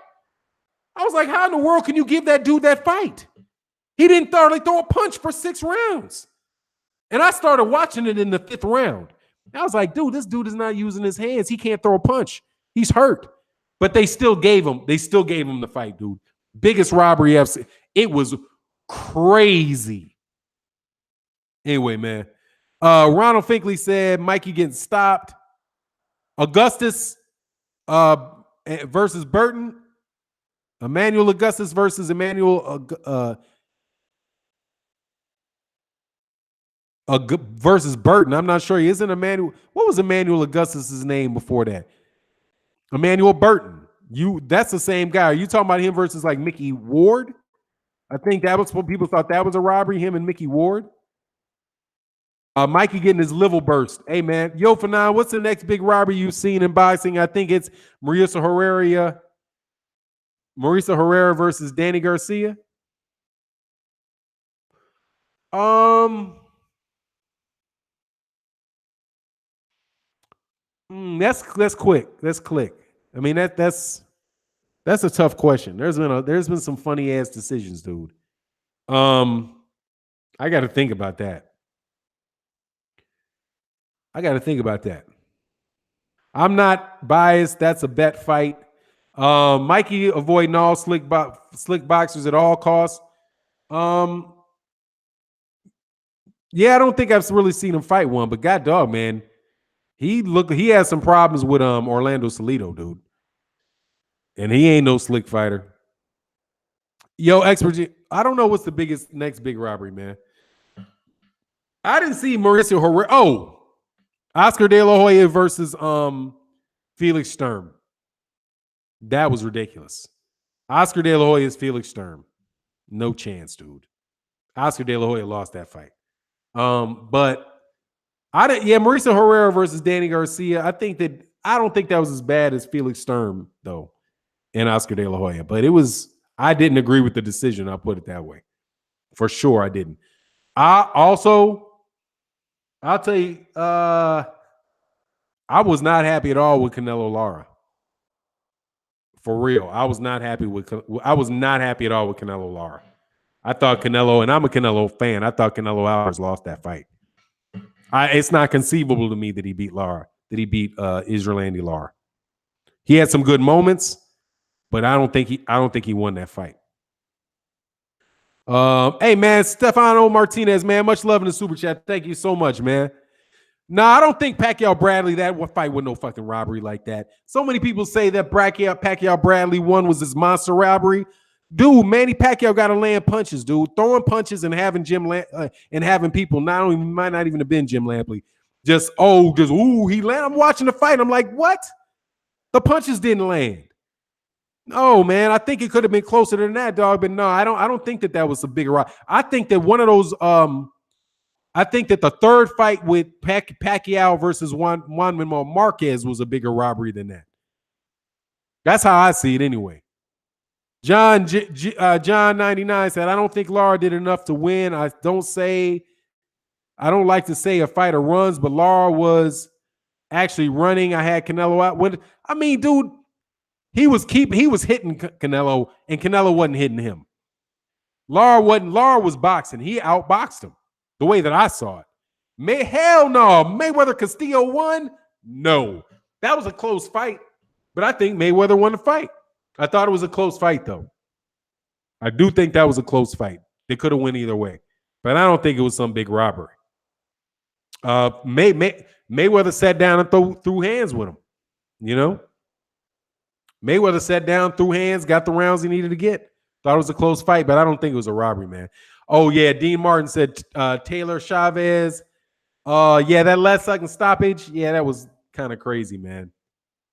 I was like, how in the world can you give that dude that fight? He didn't thoroughly throw a punch for 6 rounds. And I started watching it in the 5th round. I was like, dude, this dude is not using his hands. He can't throw a punch. He's hurt. But they still gave him the fight, dude. Biggest robbery I've seen. It was crazy. Anyway, man. Ronald Finkley said Mikey getting stopped. Augustus versus Burton. Emmanuel Augustus versus Emmanuel versus Burton. I'm not sure. He isn't Emmanuel. What was Emmanuel Augustus's name before that? Emmanuel Burton. That's the same guy. Are you talking about him versus like Mickey Ward? I think that was what people thought that was a robbery, him and Mickey Ward. Mikey getting his liver burst. Hey, man. Yo, Fanon, what's the next big robbery you've seen in boxing? I think it's Marisa Herrera versus Danny Garcia. That's quick. Let's click. I mean, that's a tough question. There's been some funny ass decisions, dude. I got to think about that. I'm not biased. That's a bet fight. Mikey avoiding all slick boxers at all costs. Yeah, I don't think I've really seen him fight one, but god dog, man, he has some problems with Orlando Salido, dude. And he ain't no slick fighter. Yo, expert, I don't know what's the next big robbery, man. I didn't see Mauricio Herrera. Oh, Oscar De La Hoya versus Felix Sturm. That was ridiculous. Oscar De La Hoya is Felix Sturm. No chance, dude. Oscar De La Hoya lost that fight. But Mauricio Herrera versus Danny Garcia. I don't think that was as bad as Felix Sturm, though, and Oscar De La Hoya. But I didn't agree with the decision. I'll put it that way. For sure, I didn't. I'll tell you, I was not happy at all with Canelo Lara. For real, I was not happy at all with Canelo Lara. I thought Canelo, and I'm a Canelo fan, I thought Canelo Alvarez lost that fight. It's not conceivable to me that he beat Israel Andy Lara. He had some good moments, but I don't think he won that fight. Hey man, Stefano Martinez, man, much love in the super chat. Thank you so much, man. No, I don't think Pacquiao Bradley, that fight was no fucking robbery like that. So many people say that Pacquiao Bradley one was this monster robbery. Dude, Manny Pacquiao got to land punches, dude. Throwing punches and having people might not even have been Jim Lampley. He landed. I'm watching the fight. I'm like, what? The punches didn't land. No, man. I think it could have been closer than that, dog. But no, I don't think that was a bigger rock. I think that one of those. I think that the third fight with Pacquiao versus Juan Manuel Marquez was a bigger robbery than that. That's how I see it, anyway. John 99 said, I don't think Lara did enough to win. I don't like to say a fighter runs, but Lara was actually running. I had Canelo out. I mean, dude, he was hitting Canelo, and Canelo wasn't hitting him. Lara was boxing. He outboxed him the way that I saw it. Hell no. Mayweather Castillo won? No. That was a close fight, but I think Mayweather won the fight. I thought it was a close fight, though. I do think that was a close fight. They could have went either way, but I don't think it was some big robbery. Mayweather sat down and threw hands with him. You know, Mayweather sat down, threw hands, got the rounds he needed to get. Thought it was a close fight, but I don't think it was a robbery, man. Oh yeah, Dean Martin said Taylor Chavez. That last second stoppage. Yeah, that was kind of crazy, man.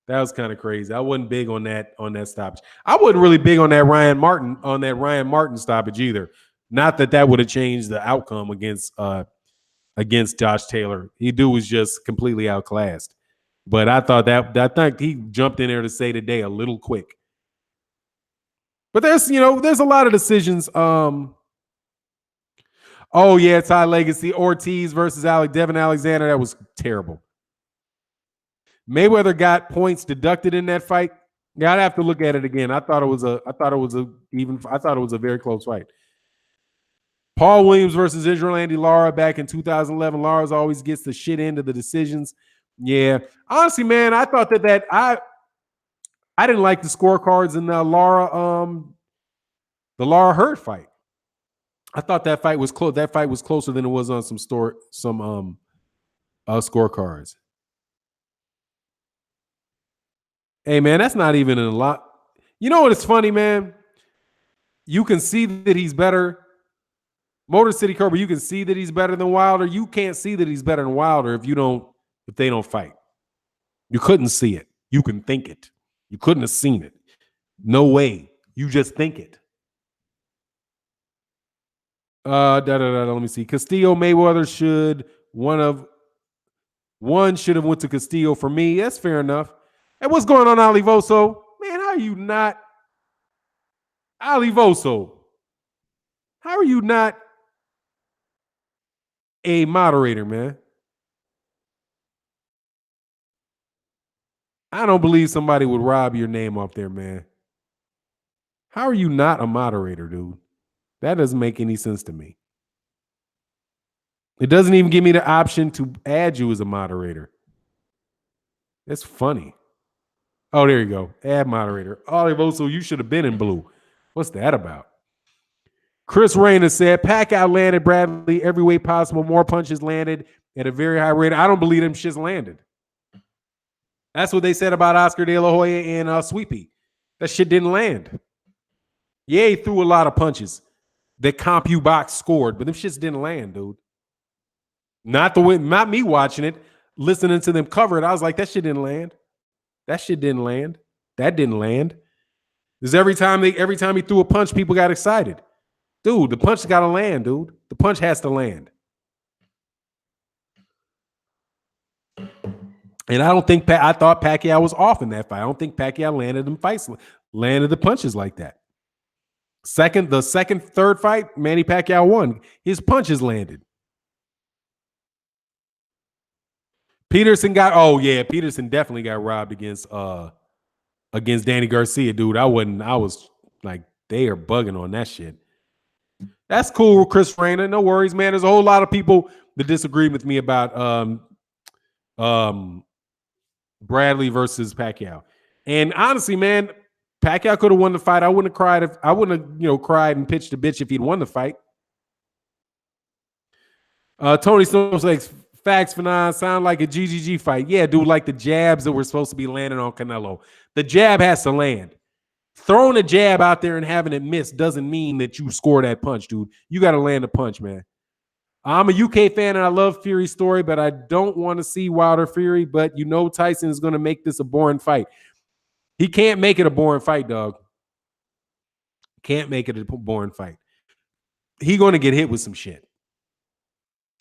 That was kind of crazy. I wasn't big on that stoppage. I wasn't really big on that Ryan Martin stoppage either. Not that would have changed the outcome against Josh Taylor. He was just completely outclassed. But I think he jumped in there to say today a little quick. But there's a lot of decisions. Oh yeah, Ty Legacy, Ortiz versus Devin Alexander. That was terrible. Mayweather got points deducted in that fight. Yeah, I'd have to look at it again. I thought it was a very close fight. Paul Williams versus Israel Andy Lara back in 2011. Lara's always gets the shit end of the decisions. Yeah, honestly, man, I thought that I didn't like the scorecards in the Lara Hurd fight. I thought that fight was close. That fight was closer than it was on some scorecards. Hey, man, that's not even a lot. You know what? It's funny, man. You can see that he's better. Motor City Cobra, you can see that he's better than Wilder. You can't see that he's better than Wilder if they don't fight. You couldn't see it. You can think it. You couldn't have seen it. No way. You just think it. Let me see. Castillo Mayweather one should have went to Castillo for me. That's fair enough. Hey, what's going on, Alivoso? Man, how are you not Alivoso? How are you not a moderator, man? I don't believe somebody would rob your name off there, man. How are you not a moderator, dude? That doesn't make any sense to me. It doesn't even give me the option to add you as a moderator. That's funny. Oh, there you go. Ad moderator. Olivoso, you should have been in blue. What's that about? Chris Rayner said Pacquiao landed Bradley every way possible. More punches landed at a very high rate. I don't believe them shits landed. That's what they said about Oscar De La Hoya and Sweepy. That shit didn't land. Yeah, he threw a lot of punches that CompuBox scored, but them shits didn't land, dude. Not me watching it, listening to them cover it. I was like, that shit didn't land. That shit didn't land. That didn't land. Because every time he threw a punch, people got excited. Dude, the punch got to land, dude. The punch has to land. And I thought Pacquiao was off in that fight. I don't think Pacquiao landed the punches like that. Third fight, Manny Pacquiao won. His punches landed. Peterson definitely got robbed against Danny Garcia, dude. I was like, they are bugging on that shit. That's cool, Chris Rayner. No worries, man. There's a whole lot of people that disagree with me about Bradley versus Pacquiao. And honestly, man, Pacquiao could have won the fight. I wouldn't have cried and pitched a bitch if he'd won the fight. Tony Snows like facts for nine sound like a GGG fight. Yeah, dude, like the jabs that were supposed to be landing on Canelo. The jab has to land. Throwing a jab out there and having it miss doesn't mean that you score that punch, dude. You got to land a punch, man. I'm a UK fan and I love Fury's story, but I don't want to see Wilder Fury. But you know Tyson is going to make this a boring fight. He can't make it a boring fight, dog. Can't make it a boring fight. He's going to get hit with some shit.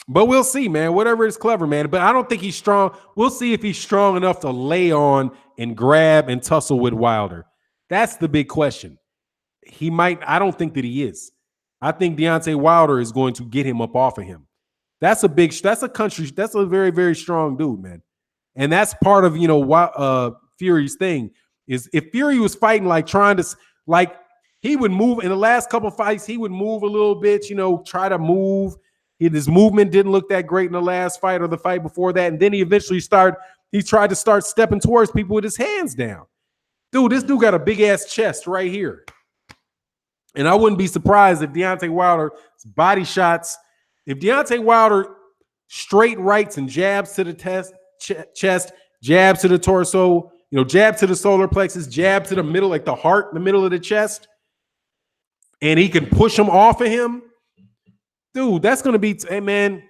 But we'll see, man. Whatever is clever, man. But I don't think he's strong. We'll see if he's strong enough to lay on and grab and tussle with Wilder. That's the big question. He might. I don't think that he is. I think Deontay Wilder is going to get him up off of him. That's a very, very strong dude, man. And that's part of, Fury's thing is if Fury was fighting he would move in the last couple of fights, he would move a little bit, try to move. His movement didn't look that great in the last fight or the fight before that. And then he tried to start stepping towards people with his hands down. Dude, this dude got a big ass chest right here. And I wouldn't be surprised if Deontay Wilder's body shots, if Deontay Wilder straight rights and jabs to the chest, jabs to the torso, jab to the solar plexus, jab to the middle, like the heart in the middle of the chest, and he can push him off of him, dude, that's going to be, hey, man,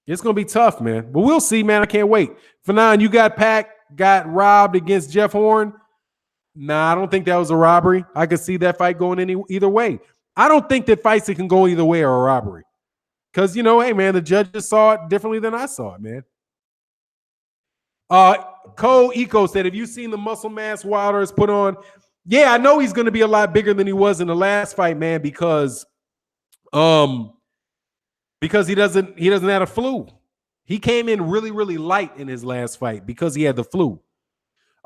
it's going to be tough, man. But we'll see, man. I can't wait. Fanon, you got robbed against Jeff Horn. Nah, I don't think that was a robbery. I could see that fight going either way. I don't think that fights that can go either way are a robbery. Because, hey, man, the judges saw it differently than I saw it, man. Cole Eco said, have you seen the muscle mass Wilder has put on? Yeah, I know he's going to be a lot bigger than he was in the last fight, man, because he doesn't have a flu. He came in really, really light in his last fight because he had the flu.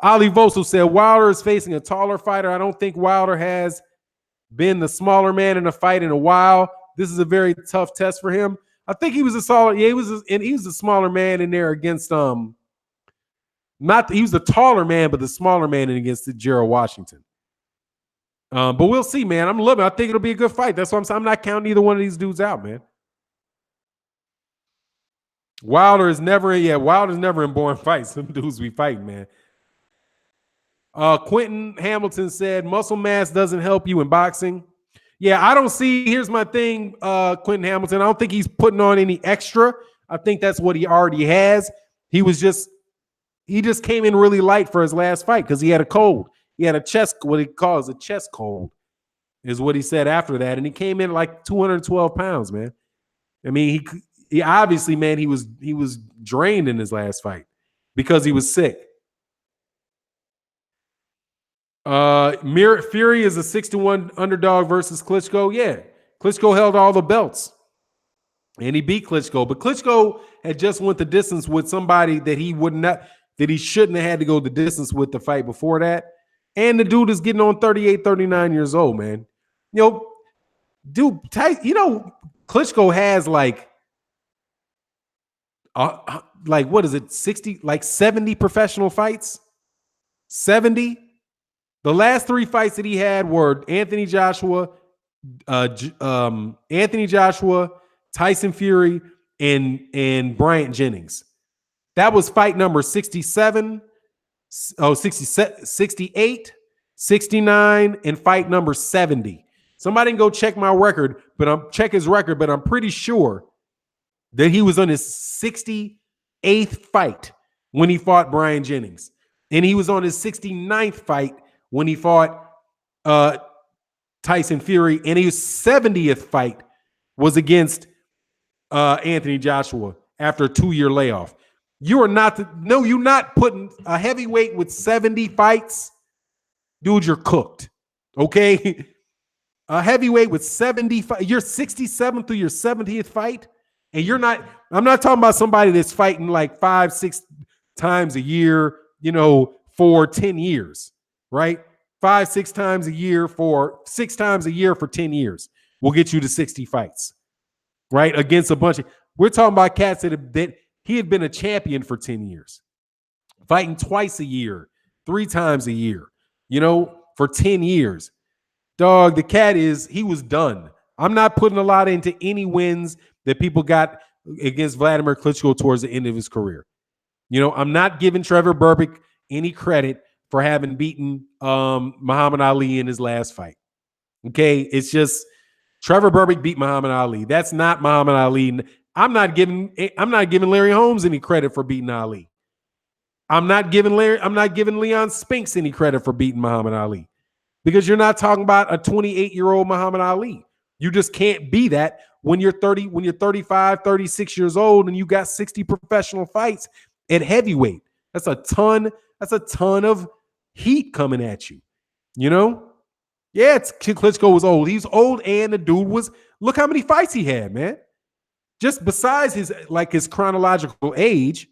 Ali Voso said Wilder is facing a taller fighter. I don't think Wilder has been the smaller man in a fight in a while. This is a very tough test for him. I think he was a smaller man in there against he was a taller man, but the smaller man against Gerald Washington. But we'll see, man. I'm loving it. I think it'll be a good fight. That's what I'm saying. I'm not counting either one of these dudes out, man. Wilder's never in boring fights. Some dudes we fighting, man. Quentin Hamilton said muscle mass doesn't help you in boxing. Yeah, I don't see. Here's my thing, Quentin Hamilton. I don't think he's putting on any extra. I think that's what he already has. He just came in really light for his last fight because he had a cold. He had what he calls a chest cold, is what he said after that. And he came in like 212 pounds, man. I mean, he obviously, man, he was drained in his last fight because he was sick. Fury is a 6-1 underdog versus Klitschko. Yeah, Klitschko held all the belts, and he beat Klitschko. But Klitschko had just went the distance with somebody that he shouldn't have had to go the distance with the fight before that. And the dude is getting on 38, 39 years old, man. Klitschko has like like what is it, 60, like 70 professional fights? 70. The last 3 fights that he had were Anthony Joshua, Tyson Fury, and Bryant Jennings. That was fight number 67, 68, 69, and fight number 70. Somebody can go check my record, check his record, but I'm pretty sure that he was on his 68th fight when he fought Bryant Jennings. And he was on his 69th fight when he fought Tyson Fury. And his 70th fight was against Anthony Joshua after a 2-year layoff. You're not putting a heavyweight with 70 fights. Dude, you're cooked. Okay? A heavyweight with 70 fights. You're 67 through your 70th fight. And I'm not talking about somebody that's fighting like 5-6 times a year, for 10 years, right? 5-6 times a year for 6 times a year for 10 years will get you to 60 fights, right? Against a bunch of, we're talking about cats that he had been a champion for 10 years, fighting twice a year, 3 times a year, for 10 years. Dog, the cat he was done. I'm not putting a lot into any wins that people got against Vladimir Klitschko towards the end of his career. I'm not giving Trevor Berbick any credit for having beaten Muhammad Ali in his last fight. Okay, it's just Trevor Berbick beat Muhammad Ali. That's not Muhammad Ali. I'm not giving Larry Holmes any credit for beating Ali. I'm not giving Leon Spinks any credit for beating Muhammad Ali, because you're not talking about a 28-year-old Muhammad Ali. You just can't be that when you're 30, when you're 35, 36 years old and you got 60 professional fights at heavyweight. That's a ton of heat coming at you. Yeah, Klitschko was old. He's old, and the dude look how many fights he had, man. Just besides his chronological age,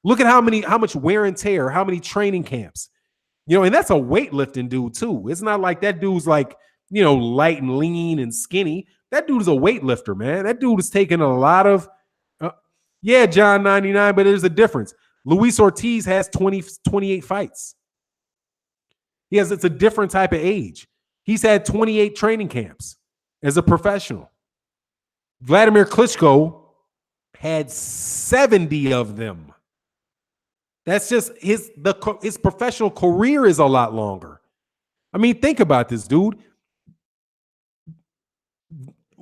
look at how much wear and tear, how many training camps. And that's a weightlifting dude too. It's not like that dude's like, light and lean and skinny. That dude is a weightlifter, man. That dude is taking a lot of, John 99, but there's a difference. Luis Ortiz has 28 fights. It's a different type of age. He's had 28 training camps as a professional. Vladimir Klitschko had 70 of them. That's just his professional career is a lot longer. I mean, think about this, dude.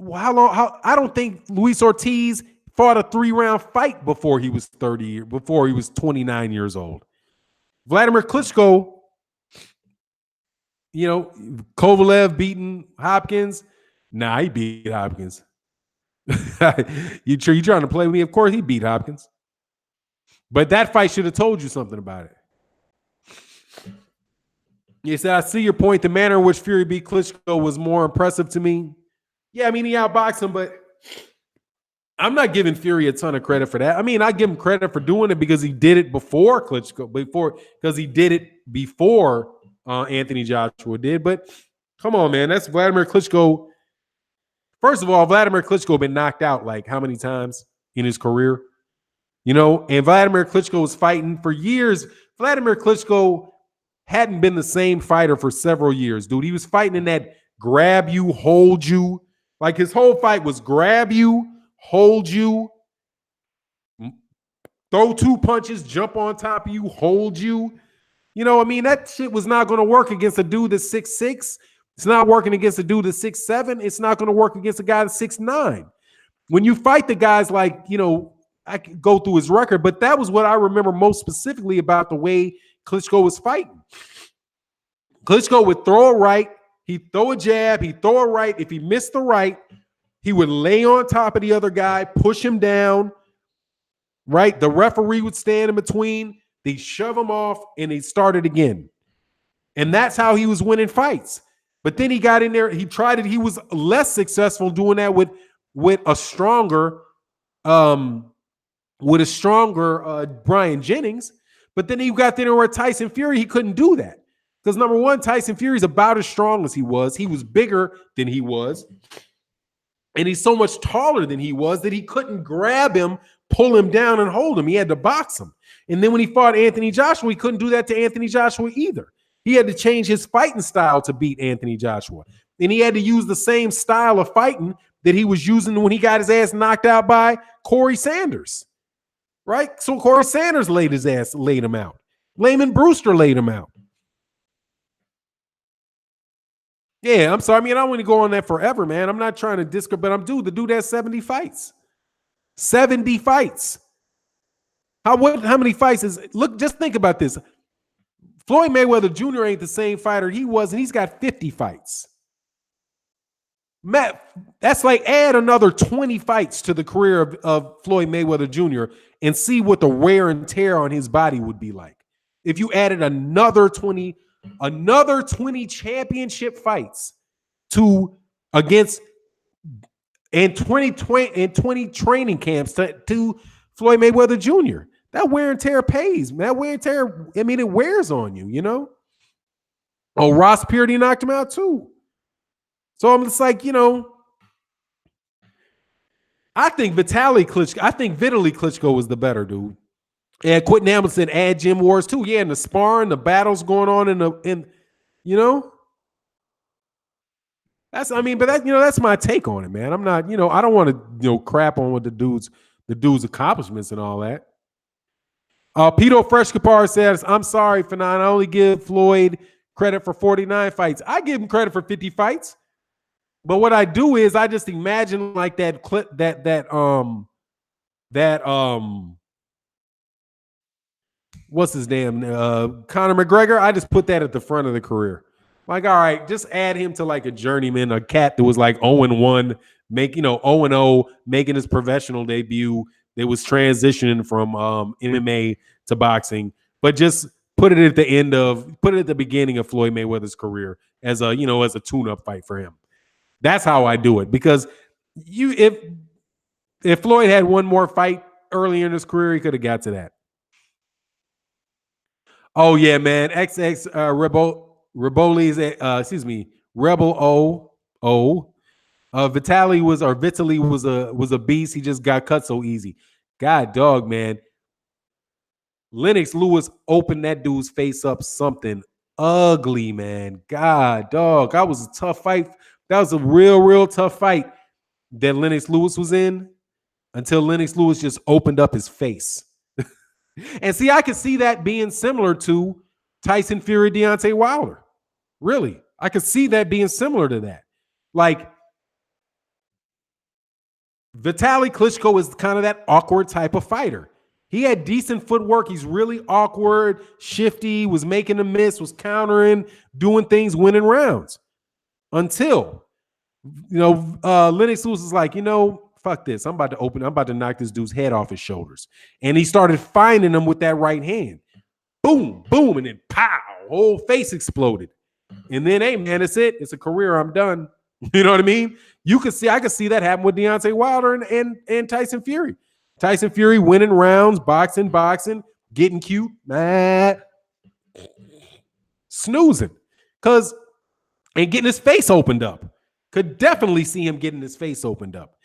I don't think Luis Ortiz fought a 3-round fight before he was 29 years old. Vladimir Klitschko, Kovalev beating Hopkins. Nah, he beat Hopkins. You trying to play with me? Of course he beat Hopkins. But that fight should have told you something about it. You said, I see your point. The manner in which Fury beat Klitschko was more impressive to me. Yeah, I mean, he outboxed him, but I'm not giving Fury a ton of credit for that. I mean, I give him credit for doing it because he did it before Klitschko, because he did it before Anthony Joshua did. But come on, man, that's Vladimir Klitschko. First of all, Vladimir Klitschko been knocked out like how many times in his career? And Vladimir Klitschko was fighting for years. Vladimir Klitschko hadn't been the same fighter for several years, dude. He was fighting in that grab you, hold you. Like his whole fight was grab you, hold you, throw 2 punches, jump on top of you, hold you. That shit was not going to work against a dude that's 6'6". It's not working against a dude that's 6'7". It's not going to work against a guy that's 6'9". When you fight the guys like, I could go through his record, but that was what I remember most specifically about the way Klitschko was fighting. Klitschko would throw a right, he'd throw a jab, he'd throw a right. If he missed the right, he would lay on top of the other guy, push him down, right? The referee would stand in between, they'd shove him off, and they'd start it again. And that's how he was winning fights. But then he got in there, he tried it, he was less successful doing that with a stronger Bryant Jennings. But then he got there with Tyson Fury, he couldn't do that. Because number one, Tyson Fury's about as strong as he was. He was bigger than he was. And he's so much taller than he was that he couldn't grab him, pull him down and hold him. He had to box him. And then when he fought Anthony Joshua, he couldn't do that to Anthony Joshua either. He had to change his fighting style to beat Anthony Joshua. And he had to use the same style of fighting that he was using when he got his ass knocked out by Corey Sanders. Right? So Corey Sanders laid him out. Layman Brewster laid him out. Yeah, I'm sorry. I mean, I don't want to go on that forever, man. I'm not trying to discredit, but the dude has 70 fights. 70 fights. How many fights is look? Just think about this. Floyd Mayweather Jr. ain't the same fighter he was, and he's got 50 fights. Matt, that's like add another 20 fights to the career of Floyd Mayweather Jr. and see what the wear and tear on his body would be like. If you added another 20 championship fights against and 20 training camps to Floyd Mayweather Jr. That wear and tear pays. That wear and tear, I mean, it wears on you, you know? Oh, Ross Peardy knocked him out too. So I'm just like, you know, I think Vitaly Klitschko was the better dude. And Quentin Hamilton add Jim Wars too. Yeah, and the sparring, the battles going on in you know. But that's my take on it, man. I'm not, I don't want to, crap on what the dude's accomplishments and all that. Pito Fresh Kapar says, I'm sorry, Fanon. I only give Floyd credit for 49 fights. I give him credit for 50 fights. But what I do is I just imagine like that clip what's his name? Conor McGregor. I just put that at the front of the career. Like, all right, just add him to like a journeyman, a cat that was like 0-1, 0-0, making his professional debut. That was transitioning from MMA to boxing, but just put it at the beginning of Floyd Mayweather's career as a tune-up fight for him. That's how I do it, because if Floyd had one more fight earlier in his career, he could have got to that. Oh yeah, man. XX Rebel O. Vitaly was a beast. He just got cut so easy. God dog, man. Lennox Lewis opened that dude's face up something ugly, man. God dog. That was a tough fight. That was a real tough fight that Lennox Lewis was in until Lennox Lewis just opened up his face. And see, I could see that being similar to Tyson Fury, Deontay Wilder. Really. I could see that being similar to that. Like, Vitaly Klitschko is kind of that awkward type of fighter. He had decent footwork. He's really awkward, shifty, was making a miss, was countering, doing things, winning rounds. Until, Lennox Lewis is like, fuck this. I'm about to knock this dude's head off his shoulders. And he started finding him with that right hand. Boom, boom, and then pow, whole face exploded. And then, hey, man, it's it. It's a career. I'm done. You know what I mean? I could see that happen with Deontay Wilder and Tyson Fury. Tyson Fury winning rounds, boxing, getting cute, snoozing. And getting his face opened up. Could definitely see him getting his face opened up.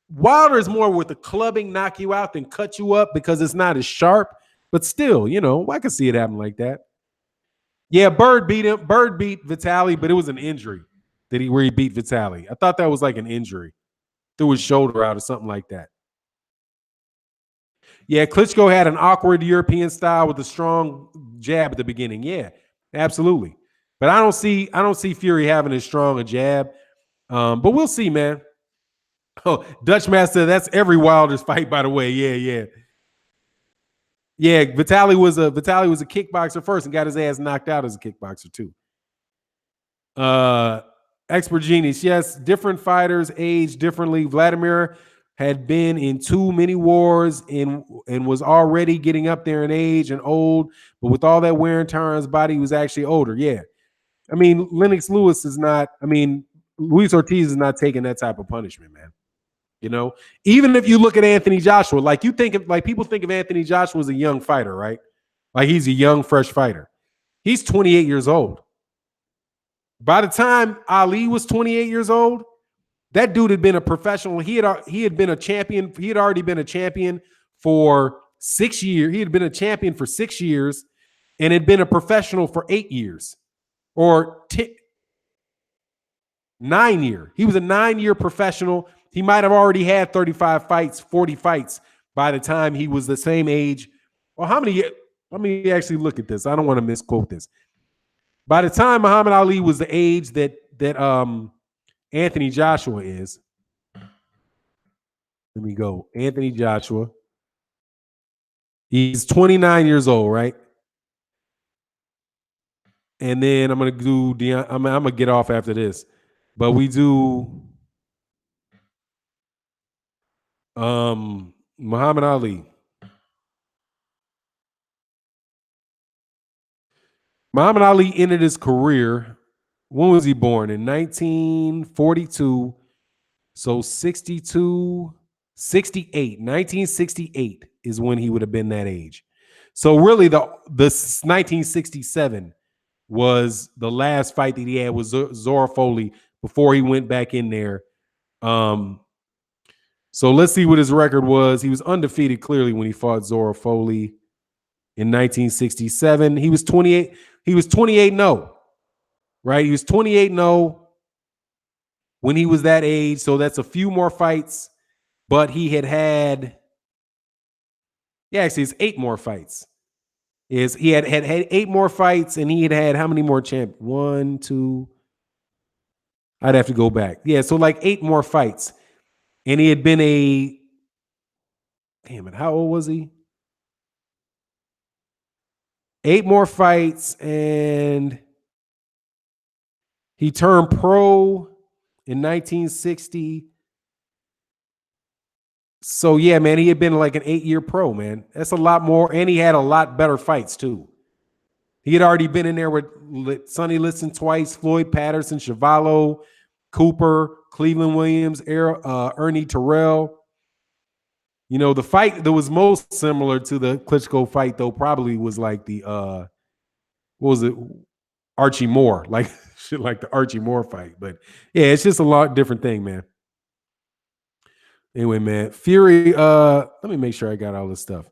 Wilder is more with the clubbing, knock you out, than cut you up because it's not as sharp. But still, I can see it happen like that. Yeah, Bird beat him. Bird beat Vitaly, but it was an injury where he beat Vitaly. I thought that was like an injury. Threw his shoulder out or something like that. Yeah, Klitschko had an awkward European style with a strong jab at the beginning. Yeah, absolutely. But I don't see Fury having as strong a jab. But we'll see, man. Oh, Dutch Master, that's every Wilder's fight, by the way. Yeah. Yeah, Vitaly was a kickboxer first and got his ass knocked out as a kickboxer too. Expert Genius, yes, different fighters age differently. Vladimir had been in too many wars and was already getting up there in age and old, but with all that wear and tear on his body, he was actually older. Yeah. I mean, Lennox Lewis is not, Luis Ortiz is not taking that type of punishment, man. Even if you look at Anthony Joshua, people think of Anthony Joshua as a young fighter, right? Like he's a young, fresh fighter. He's 28 years old. By the time Ali was 28 years old, that dude had been a professional. He had been a champion. He had already been a champion for 6 years. He had been a champion for 6 years and had been a professional for 8 years or 9 years. He was a 9-year professional. He might have already had 35 fights, 40 fights by the time he was the same age. Well, how many? Let me actually look at this. I don't want to misquote this. By the time Muhammad Ali was the age that Anthony Joshua is. Let me go. Anthony Joshua. He's 29 years old, right? And then I'm gonna do I'm gonna get off after this, but we do Muhammad Ali. Muhammad Ali ended his career. When was he born? In 1942. So 62, 68, 1968 is when he would have been that age. So really the 1967 was the last fight that he had with Zora Foley before he went back in there. So let's see what his record was. He was undefeated clearly when he fought Zora Foley in 1967. He was 28. He was 28-0, right? He was 28-0 when he was that age. So that's a few more fights, but he had actually it's 8 more fights. He had 8 more fights, and he had how many more champ? 1, 2. I'd have to go back. Yeah, so like 8 more fights. And he had been how old was he? 8 more fights, and he turned pro in 1960. So yeah, man, he had been like an 8-year pro, man. That's a lot more, and he had a lot better fights too. He had already been in there with Sonny Liston twice, Floyd Patterson, Chuvalo, Cooper, Cleveland Williams, Ernie Terrell. You know, the fight that was most similar to the Klitschko fight, though, probably was like the what was it? Archie Moore, like shit, like the Archie Moore fight. But yeah, it's just a lot different thing, man. Anyway, man, Fury. Let me make sure I got all this stuff.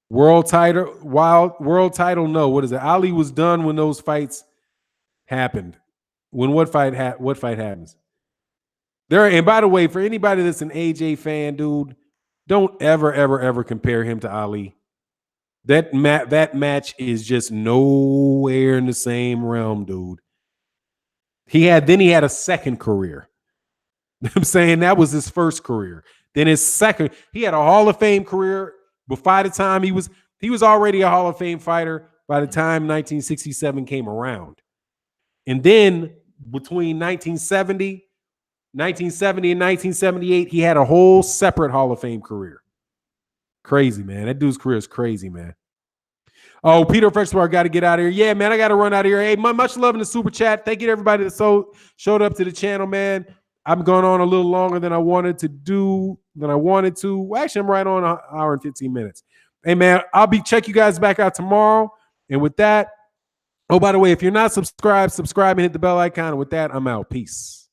World title, world title. No, what is it? Ali was done when those fights happened. When what fight happens? And by the way, for anybody that's an AJ fan, dude, don't ever compare him to Ali. That match is just nowhere in the same realm, dude. He had a second career. I'm saying that was his first career. Then his second, he had a Hall of Fame career. But by the time he was already a Hall of Fame fighter by the time 1967 came around. And then between 1970 and 1978, he had a whole separate Hall of Fame career. Crazy, man. That dude's career is crazy, man. Oh, Peter Freshwater got to get out of here. Yeah, man, I got to run out of here. Hey, much love in the super chat. Thank you to everybody that showed up to the channel, man. I'm going on a little longer than I wanted to. Well, actually, I'm right on an hour and 15 minutes. Hey, man, I'll check you guys back out tomorrow. And with that, oh, by the way, if you're not subscribed, subscribe and hit the bell icon. And with that, I'm out. Peace.